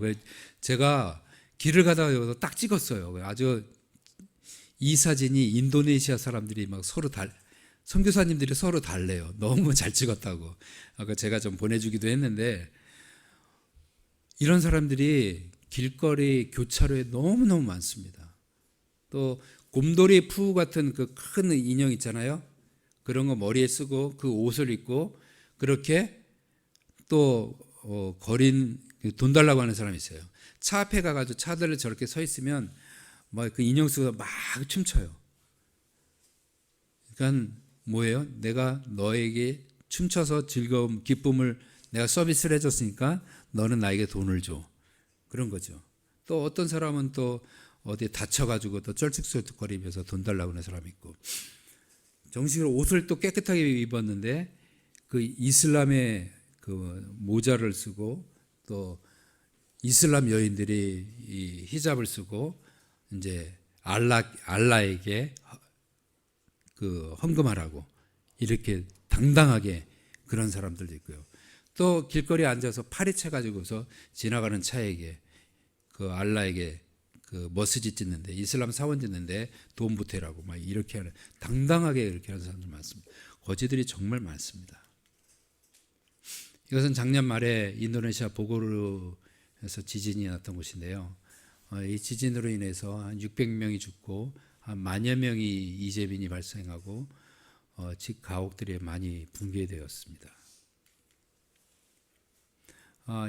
제가 길을 가다가 딱 찍었어요. 아주 이 사진이 인도네시아 사람들이 막 서로 선교사님들이 서로 달래요. 너무 잘 찍었다고. 아까 제가 좀 보내주기도 했는데, 이런 사람들이 길거리 교차로에 너무너무 많습니다. 또 곰돌이 푸 같은 그 큰 인형 있잖아요. 그런 거 머리에 쓰고 그 옷을 입고 그렇게 또 거린 돈 달라고 하는 사람이 있어요. 차 앞에 가가지고 차들을 저렇게 서 있으면 막 그 인형 쓰고 막 춤춰요. 그러니까 뭐예요? 내가 너에게 춤춰서 즐거움, 기쁨을 내가 서비스를 해줬으니까 너는 나에게 돈을 줘. 그런 거죠. 또 어떤 사람은 또 어디 다쳐가지고 또 쩔뚝쩔뚝거리면서 돈 달라고 하는 사람이 있고, 정식으로 옷을 또 깨끗하게 입었는데 그 이슬람의 그 모자를 쓰고, 또 이슬람 여인들이 이 히잡을 쓰고 이제 알라에게 그 헌금하라고 이렇게 당당하게 그런 사람들도 있고요. 또 길거리에 앉아서 파리채 가지고서 지나가는 차에게 그 알라에게 그 머스짓 짓는데, 이슬람 사원 짓는데 돈 보태라고 막 이렇게 하는, 당당하게 이렇게 하는 사람들 많습니다. 거지들이 정말 많습니다. 이것은 작년 말에 인도네시아 보고르에서 지진이 났던 곳인데요. 이 지진으로 인해서 한 600명이 죽고 한 만여 명이 이재민이 발생하고 집 가옥들이 많이 붕괴되었습니다.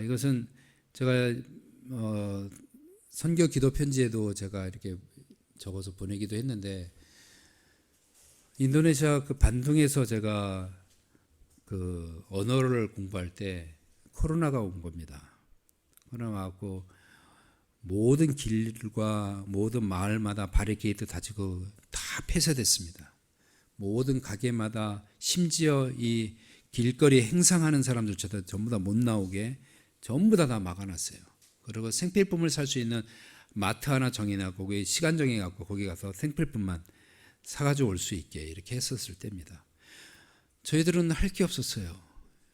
이것은 제가 선교 기도 편지에도 제가 이렇게 적어서 보내기도 했는데, 인도네시아 그 반둥에서 제가 그 언어를 공부할 때 코로나가 온 겁니다. 코로나가 왔고 모든 길과 모든 마을마다 바리케이트 다지고 다 폐쇄됐습니다. 모든 가게마다, 심지어 이 길거리 행상하는 사람들조차 전부 다 못 나오게 전부 다 막아놨어요. 그리고 생필품을 살 수 있는 마트 하나 정해놔 거기 시간 정해갖고 거기 가서 생필품만 사가지고 올 수 있게 이렇게 했었을 때입니다. 저희들은 할 게 없었어요.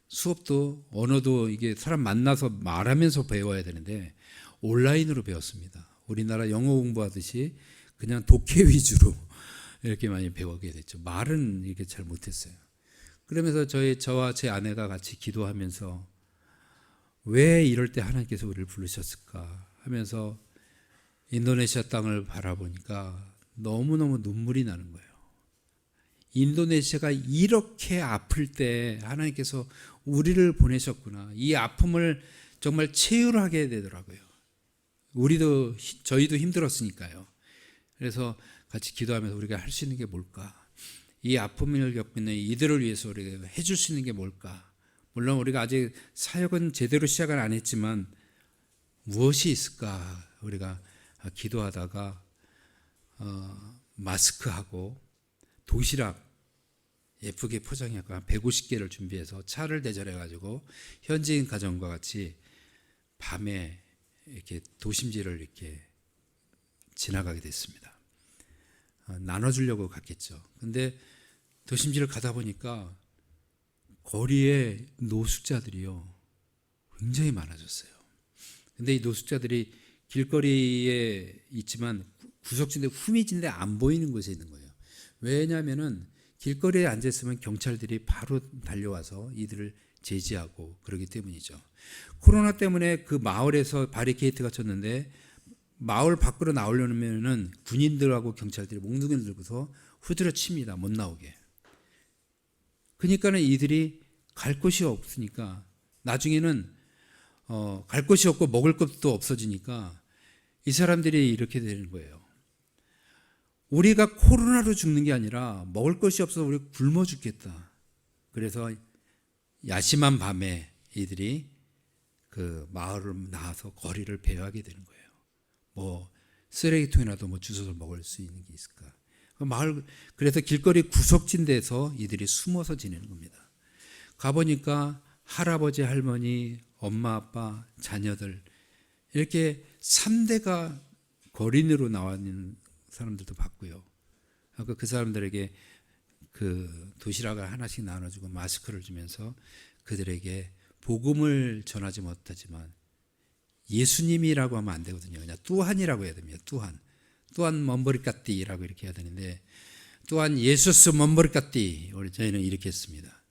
수업도 언어도 이게 사람 만나서 말하면서 배워야 되는데 온라인으로 배웠습니다. 우리나라 영어 공부하듯이 그냥 독해 위주로 이렇게 많이 배우게 됐죠. 말은 이렇게 잘 못했어요. 그러면서 저와 제 아내가 같이 기도하면서 왜 이럴 때 하나님께서 우리를 부르셨을까 하면서 인도네시아 땅을 바라보니까 너무너무 눈물이 나는 거예요. 인도네시아가 이렇게 아플 때 하나님께서 우리를 보내셨구나. 이 아픔을 정말 체휼하게 되더라고요. 저희도 힘들었으니까요. 그래서 같이 기도하면서 우리가 할 수 있는 게 뭘까? 이 아픔을 겪고 있는 이들을 위해서 우리가 해줄 수 있는 게 뭘까? 물론 우리가 아직 사역은 제대로 시작을 안 했지만 무엇이 있을까? 우리가 기도하다가 마스크하고 도시락 예쁘게 포장해서 한 150개를 준비해서 차를 대절해가지고 현지인 가정과 같이 밤에 이렇게 도심지를 이렇게 지나가게 됐습니다. 나눠주려고 갔겠죠. 근데 도심지를 가다 보니까 거리에 노숙자들이요 굉장히 많아졌어요. 근데 이 노숙자들이 길거리에 있지만 구석진데 후미진데 안 보이는 곳에 있는 거예요. 왜냐하면은 길거리에 앉아 있으면 경찰들이 바로 달려와서 이들을 제지하고 그러기 때문이죠. 코로나 때문에 그 마을에서 바리케이트가 쳤는데 마을 밖으로 나오려면은 군인들하고 경찰들이 몽둥이를 들고서 후드려 칩니다. 못 나오게. 그러니까는 이들이 갈 곳이 없으니까 나중에는 갈 곳이 없고 먹을 것도 없어지니까 이 사람들이 이렇게 되는 거예요. 우리가 코로나로 죽는 게 아니라 먹을 것이 없어서 우리 굶어 죽겠다. 그래서 야심한 밤에 이들이 그 마을을 나와서 거리를 배회하게 되는 거예요. 뭐 쓰레기통이라도 뭐 주워서 먹을 수 있는 게 있을까? 그 마을 그래서 길거리 구석진 데서 이들이 숨어서 지내는 겁니다. 가보니까 할아버지, 할머니, 엄마, 아빠, 자녀들 이렇게 3대가 거린으로 나와 있는 사람들도 봤고요. 그 사람들에게 그 도시락을 하나씩 나눠주고 마스크를 주면서 그들에게 복음을 전하지 못하지만 예수님이라고 하면 안 되거든요. 그냥 뚜한이라고 해야 됩니다. 뚜한 먼버리까띠라고 이렇게 해야 되는데 또한 예수스 먼버리까띠 저희는 이렇게 했습니다.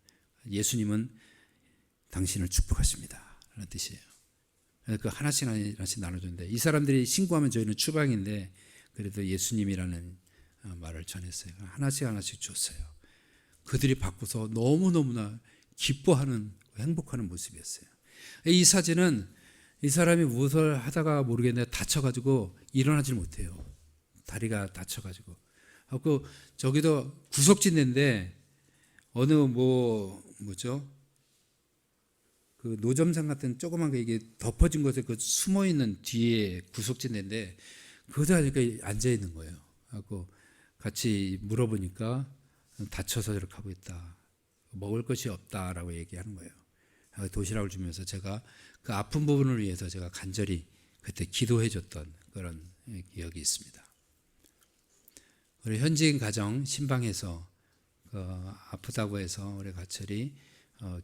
예수님은 당신을 축복하십니다. 라는 뜻이에요. 그 하나씩 나눠줬는데 이 사람들이 신고하면 저희는 추방인데 그래도 예수님이라는 말을 전했어요. 하나씩 줬어요. 그들이 받고서 너무너무나 기뻐하는 행복하는 모습이었어요. 이 사진은 이 사람이 무엇을 하다가 모르겠는데 다쳐가지고 일어나질 못해요. 다리가 다쳐가지고. 그 저기도 구석진인데 어느 뭐죠? 그 노점상 같은 조그만 거 이게 덮어진 곳에 그 숨어 있는 뒤에 구석진인데 거기서 하니까 앉아 있는 거예요. 하고 같이 물어보니까 다쳐서 이렇게 하고 있다. 먹을 것이 없다라고 얘기하는 거예요. 도시락을 주면서 제가 그 아픈 부분을 위해서 제가 간절히 그때 기도해 줬던 그런 기억이 있습니다. 우리 현지인 가정 신방에서 아프다고 해서 우리 가철이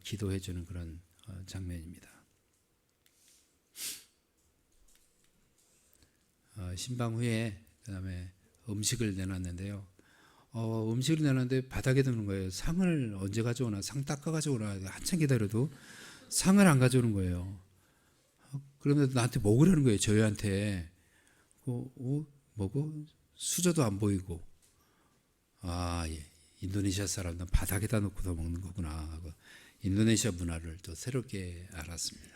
기도해 주는 그런 장면입니다. 신방 후에 그다음에 음식을 내놨는데요. 음식을 내놨는데 바닥에 두는 거예요. 상을 언제 가져오나, 상 닦아 가져오나 한참 기다려도 상을 안 가져오는 거예요. 그러면 나한테 먹으라는 거예요. 저희한테. 뭐고? 수저도 안 보이고. 예. 인도네시아 사람들은 바닥에다 놓고서 먹는 거구나 하고 인도네시아 문화를 또 새롭게 알았습니다.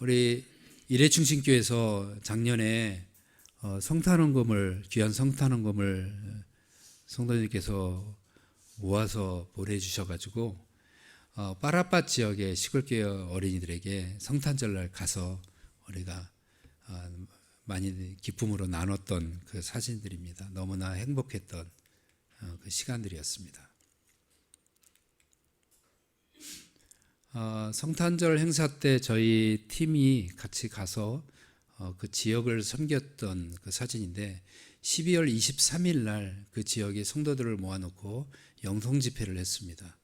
우리 일회충신교에서 작년에 귀한 성탄원금을 성도님께서 모아서 보내주셔가지고 파라팟 지역의 시골교회 어린이들에게 성탄절날 가서 우리가 많이 기쁨으로 나눴던 그 사진들입니다. 너무나 행복했던 그 시간들이었습니다. 성탄절 행사 때 저희 팀이 같이 가서 그 지역을 섬겼던 그 사진인데 12월 23일 날 그 지역의 성도들을 모아놓고 영성 집회를 했습니다.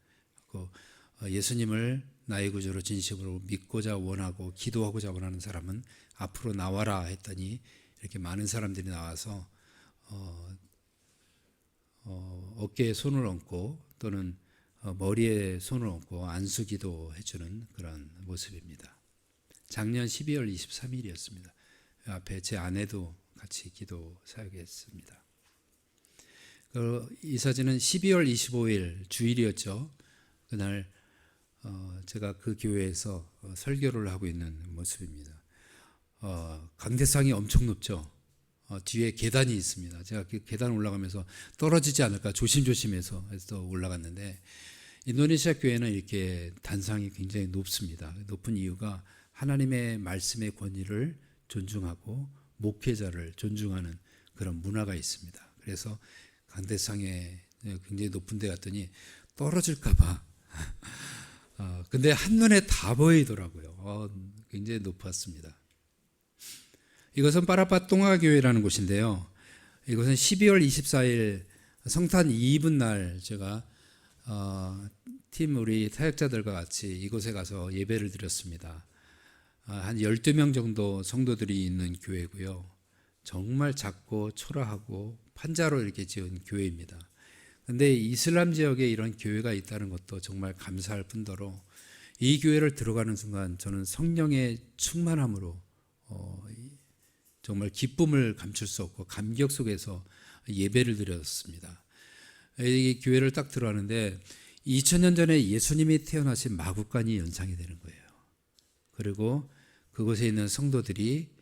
예수님을 나의 구주로 진심으로 믿고자 원하고 기도하고자 원하는 사람은 앞으로 나와라 했더니 이렇게 많은 사람들이 나와서 어깨에 손을 얹고 또는 머리에 손을 얹고 안수기도 해주는 그런 모습입니다. 작년 12월 23일이었습니다. 앞에 제 아내도 같이 기도 사역했습니다. 이 사진은 12월 25일 주일이었죠. 그날 제가 그 교회에서 설교를 하고 있는 모습입니다. 강대상이 엄청 높죠. 뒤에 계단이 있습니다. 제가 그 계단 올라가면서 떨어지지 않을까 조심조심해서 올라갔는데 인도네시아 교회는 이렇게 단상이 굉장히 높습니다. 높은 이유가 하나님의 말씀의 권위를 존중하고 목회자를 존중하는 그런 문화가 있습니다. 그래서 강대상에 굉장히 높은 데 갔더니 떨어질까 봐 근데 한눈에 다 보이더라고요. 굉장히 높았습니다. 이것은 파라팟 동아교회라는 곳인데요. 이것은 12월 24일 성탄 2분 날 제가 팀 우리 사역자들과 같이 이곳에 가서 예배를 드렸습니다. 한 12명 정도 성도들이 있는 교회고요. 정말 작고 초라하고 판자로 이렇게 지은 교회입니다. 근데 이슬람 지역에 이런 교회가 있다는 것도 정말 감사할 뿐더러 이 교회를 들어가는 순간 저는 성령의 충만함으로 정말 기쁨을 감출 수 없고 감격 속에서 예배를 드렸습니다. 이 교회를 딱 들어가는데 2000년 전에 예수님이 태어나신 마국간이 연상이 되는 거예요. 그리고 그곳에 있는 성도들이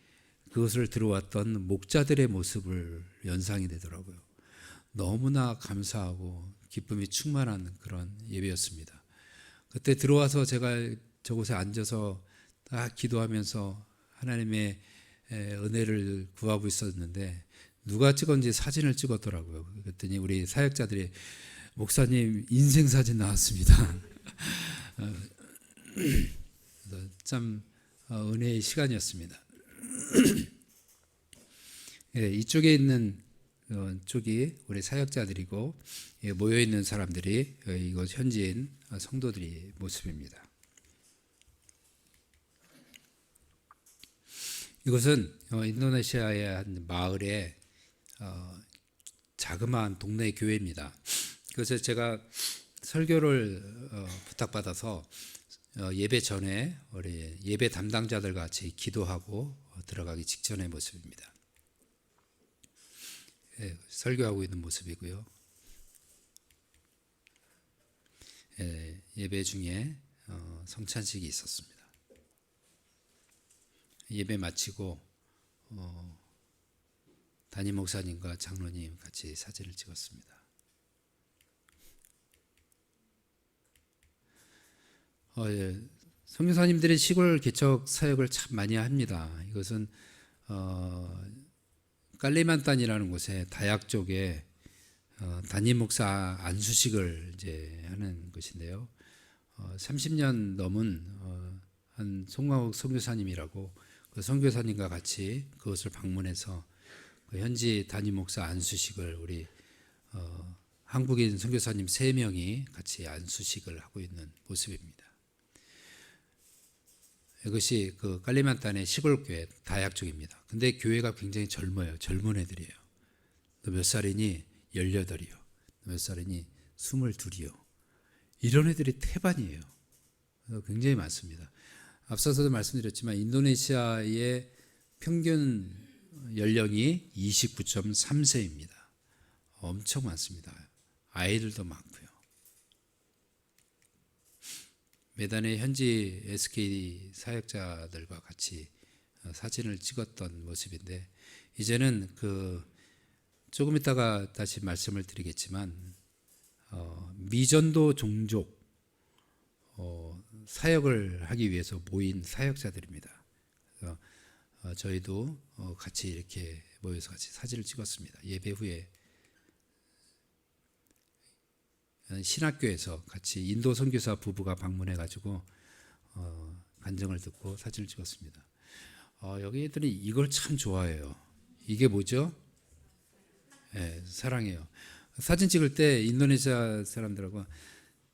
그것을 들어왔던 목자들의 모습을 연상이 되더라고요. 너무나 감사하고 기쁨이 충만한 그런 예배였습니다. 그때 들어와서 제가 저곳에 앉아서 딱 기도하면서 하나님의 은혜를 구하고 있었는데 누가 찍었는지 사진을 찍었더라고요. 그랬더니 우리 사역자들이 목사님 인생 사진 나왔습니다. 참 은혜의 시간이었습니다. 이쪽에 있는 쪽이 우리 사역자들이고 모여 있는 사람들이 이곳 현지인 성도들의 모습입니다. 이것은 인도네시아의 한 마을에 자그마한 동네 교회입니다. 그래서 제가 설교를 부탁받아서 예배 전에 우리 예배 담당자들 같이 기도하고 들어가기 직전의 모습입니다. 설교하고 있는 모습이고요. 예배 중에 성찬식이 있었습니다. 예배 마치고 담임 목사님과 장로님 같이 사진을 찍었습니다. 선교사님들이 시골 개척 사역을 참 많이 합니다. 이것은 깔리만탄이라는 곳에 다약 쪽에 담임 목사 안수식을 이제 하는 것인데요. 30년 넘은 한 송광욱 선교사님이라고 그 선교사님과 같이 그것을 방문해서 그 현지 담임 목사 안수식을 우리 한국인 선교사님 3명이 같이 안수식을 하고 있는 모습입니다. 이것이 그 깔리만탄의 시골교회 다약 쪽입니다. 근데 교회가 굉장히 젊어요. 젊은 애들이에요. 너 몇 살이니? 18이요. 너 몇 살이니? 22이요. 이런 애들이 태반이에요. 굉장히 많습니다. 앞서서도 말씀드렸지만 인도네시아의 평균 연령이 29.3세입니다. 엄청 많습니다. 아이들도 많고요. 매단의 현지 SK 사역자들과 같이 사진을 찍었던 모습인데 이제는 조금 있다가 다시 말씀을 드리겠지만 미전도 종족 사역을 하기 위해서 모인 사역자들입니다. 그래서 저희도 같이 이렇게 모여서 같이 사진을 찍었습니다. 예배 후에 신학교에서 같이 인도 선교사 부부가 방문해가지고 간증을 듣고 사진을 찍었습니다. 여기들이 이걸 참 좋아해요. 이게 뭐죠? 사랑해요. 사진 찍을 때 인도네시아 사람들하고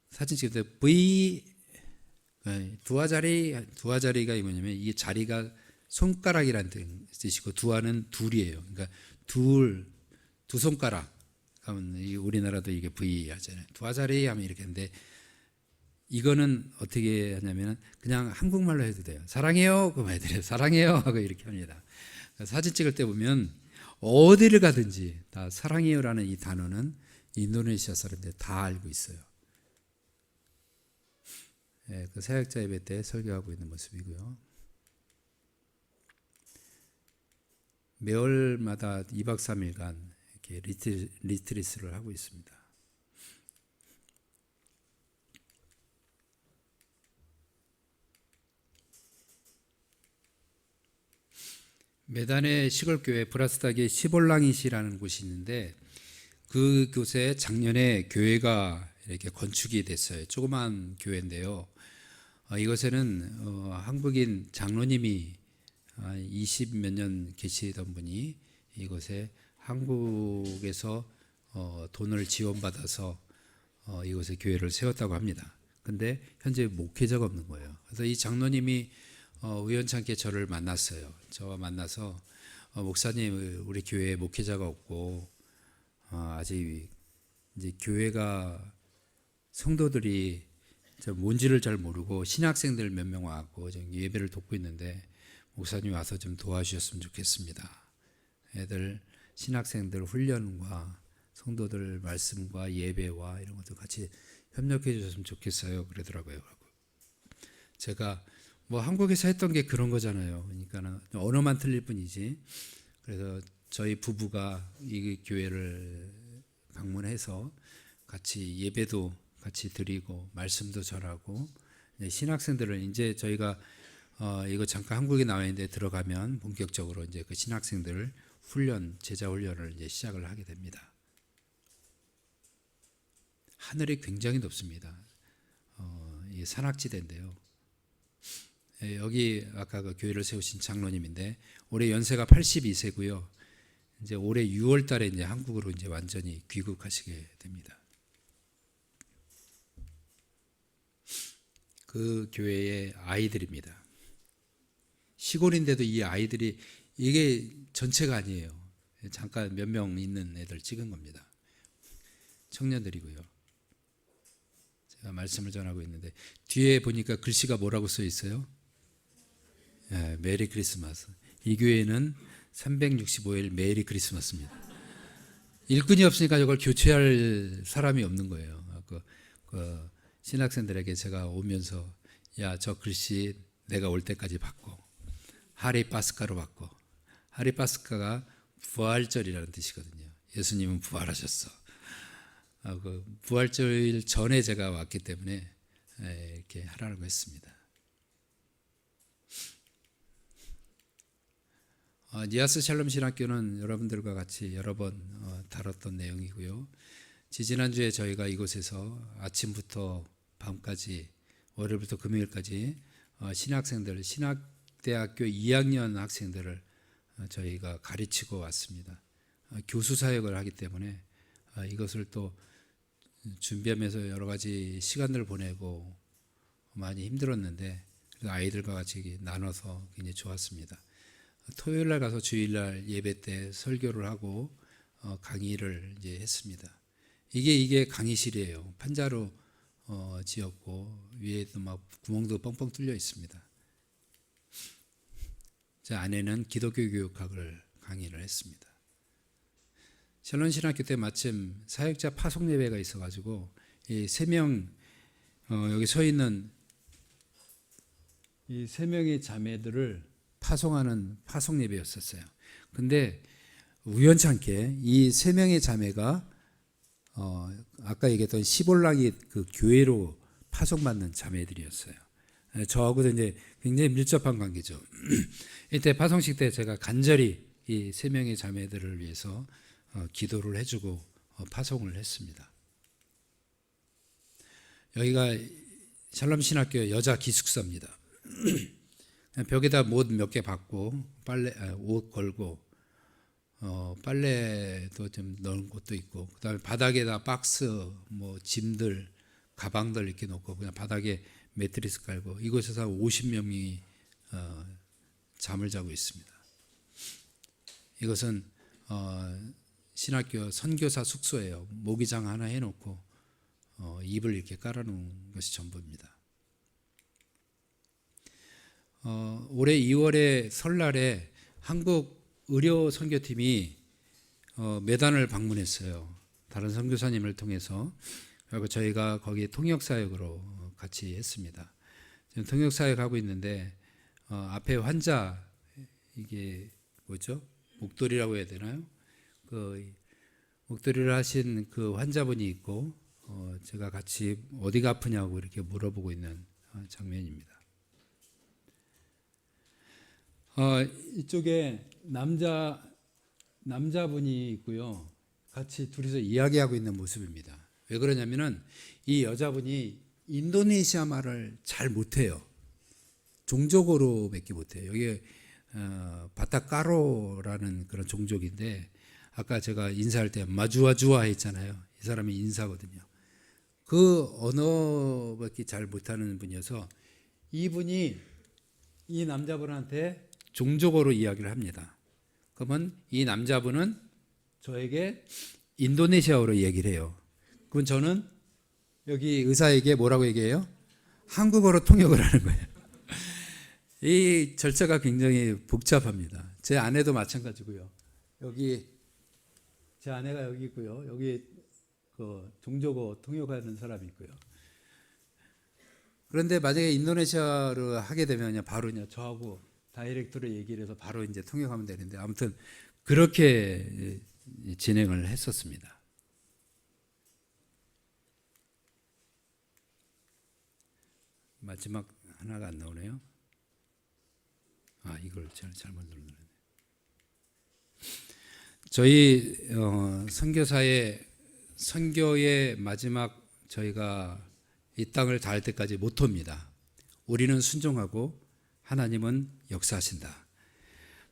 사진 찍을 때 V 두아자리가 뭐냐면 이게 자리가 손가락이라는 뜻이고 두아는 둘이에요. 그러니까 두 손가락. 우리나라도 이게 V 하잖아요. 두아자리 하면 이렇게 하는데 이거는 어떻게 하냐면 그냥 한국말로 해도 돼요. 사랑해요. 그럼 애들이 사랑해요 하고 이렇게 합니다. 사진 찍을 때 보면 어디를 가든지 다 사랑해요라는 이 단어는 인도네시아 사람들 다 알고 있어요. 그 사역자 예배 때 설교하고 있는 모습이고요. 매월마다 2박 3일간 이렇게 리트리스를 하고 있습니다. 메단의 시골교회 브라스닥의 시볼랑이시라는 곳이 있는데 그곳에 작년에 교회가 이렇게 건축이 됐어요. 조그만 교회인데요. 이곳에는 한국인 장로님이 20몇 년 계시던 분이 이곳에 한국에서 돈을 지원받아서 이곳에 교회를 세웠다고 합니다. 근데 현재 목회자가 없는 거예요. 그래서 이 장로님이 우연찮게 저를 만났어요. 저와 만나서 목사님, 우리 교회에 목회자가 없고 아직 이제 교회가 성도들이 뭔지를 잘 모르고 신학생들 몇 명 와갖고 예배를 돕고 있는데 목사님 와서 좀 도와주셨으면 좋겠습니다. 애들 신학생들 훈련과 성도들 말씀과 예배와 이런 것도 같이 협력해 주셨으면 좋겠어요. 그러더라고요. 제가 뭐 한국에서 했던 게 그런 거잖아요. 그러니까 언어만 틀릴 뿐이지. 그래서 저희 부부가 이 교회를 방문해서 같이 예배도 같이 드리고 말씀도 전하고 신학생들은 이제 저희가 이거 잠깐 한국에 나와 있는데 들어가면 본격적으로 이제 그 신학생들 훈련, 제자 훈련을 이제 시작을 하게 됩니다. 하늘이 굉장히 높습니다. 이 산악지대인데요. 여기 아까 그 교회를 세우신 장로님인데 올해 연세가 82세고요. 이제 올해 6월 달에 이제 한국으로 이제 완전히 귀국하시게 됩니다. 그 교회의 아이들입니다. 시골인데도 이 아이들이 이게 전체가 아니에요. 잠깐 몇 명 있는 애들 찍은 겁니다. 청년들이고요. 제가 말씀을 전하고 있는데 뒤에 보니까 글씨가 뭐라고 써 있어요? 네, 메리 크리스마스. 이 교회는 365일 메리 크리스마스입니다. 일꾼이 없으니까 이걸 교체할 사람이 없는 거예요. 그 신학생들에게 제가 오면서 야, 저 글씨 내가 올 때까지 바꿔. 하리 파스카로 바꿔. 하리 파스카가 부활절이라는 뜻이거든요. 예수님은 부활하셨어. 그 부활절 전에 제가 왔기 때문에 이렇게 하라고 했습니다. 니아스 샬롬 신학교는 여러분들과 같이 여러 번 다뤘던 내용이고요. 지지난주에 저희가 이곳에서 아침부터 밤까지 월요일부터 금요일까지 신학생들, 신학대학교 2학년 학생들을 저희가 가르치고 왔습니다. 교수 사역을 하기 때문에 이것을 또 준비하면서 여러 가지 시간을 보내고 많이 힘들었는데 그래도 아이들과 같이 나눠서 굉장히 좋았습니다. 토요일 날 가서 주일 날 예배 때 설교를 하고 강의를 이제 했습니다. 이게 강의실이에요. 판자로 지었고 위에도 막 구멍도 뻥뻥 뚫려 있습니다. 제 안에는 기독교 교육학을 강의를 했습니다. 샬롬 신학교 때 마침 사역자 파송 예배가 있어가지고 이 3명 여기 서 있는 이 3명의 자매들을 파송하는 파송 예배였었어요. 근데 우연찮게 이 3명의 자매가 아까 얘기했던 시볼랑이 그 교회로 파송받는 자매들이었어요. 저하고도 이제 굉장히 밀접한 관계죠. 이때 파송식 때 제가 간절히 이 3명의 자매들을 위해서 기도를 해주고 파송을 했습니다. 여기가 샬롬 신학교 여자 기숙사입니다. 벽에다 못 몇 개 받고 옷 걸고 빨래도 좀 넣은 곳도 있고 그다음에 바닥에다 박스 뭐 짐들 가방들 이렇게 놓고 그냥 바닥에 매트리스 깔고 이곳에서 50명이 잠을 자고 있습니다. 이것은 신학교 선교사 숙소예요. 모기장 하나 해놓고 이불 이렇게 깔아놓은 것이 전부입니다. 올해 2월에 설날에 한국 의료 선교팀이 메단을 방문했어요. 다른 선교사님을 통해서. 그리고 저희가 거기 통역사역으로 같이 했습니다. 지금 통역사역하고 있는데 앞에 환자 이게 뭐죠? 목도리라고 해야 되나요? 그 목도리를 하신 그 환자분이 있고 제가 같이 어디가 아프냐고 이렇게 물어보고 있는 장면입니다. 이쪽에 남자분이 있고요. 같이 둘이서 이야기하고 있는 모습입니다. 왜 그러냐면은 이 여자분이 인도네시아 말을 잘 못해요. 종족어로밖에 못해요. 여기 바타카로라는 그런 종족인데 아까 제가 인사할 때 마주아주아 했잖아요. 이 사람이 인사거든요. 그 언어밖에 잘 못하는 분이어서 이분이 이 남자분한테 종족어로 이야기를 합니다. 그러면 이 남자분은 저에게 인도네시아어로 얘기를 해요. 그럼 저는 여기 의사에게 뭐라고 얘기해요? 한국어로 통역을 하는 거예요. 이 절차가 굉장히 복잡합니다. 제 아내도 마찬가지고요. 여기 제 아내가 여기 있고요. 여기 그 종족어 통역하는 사람이 있고요. 그런데 만약에 인도네시아를 하게 되면 바로 저하고 다이렉트로 얘기를 해서 바로 이제 통역하면 되는데 아무튼 그렇게 진행을 했었습니다. 마지막 하나가 안 나오네요. 이걸 제가 잘못 눌렀네. 저희 선교의 마지막 저희가 이 땅을 닿을 때까지 모토입니다. 우리는 순종하고 하나님은 역사하신다.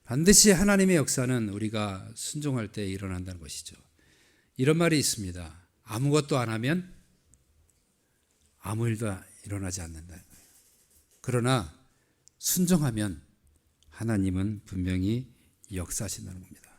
반드시 하나님의 역사는 우리가 순종할 때 일어난다는 것이죠. 이런 말이 있습니다. 아무것도 안 하면 아무 일도 일어나지 않는다. 그러나 순종하면 하나님은 분명히 역사하신다는 겁니다.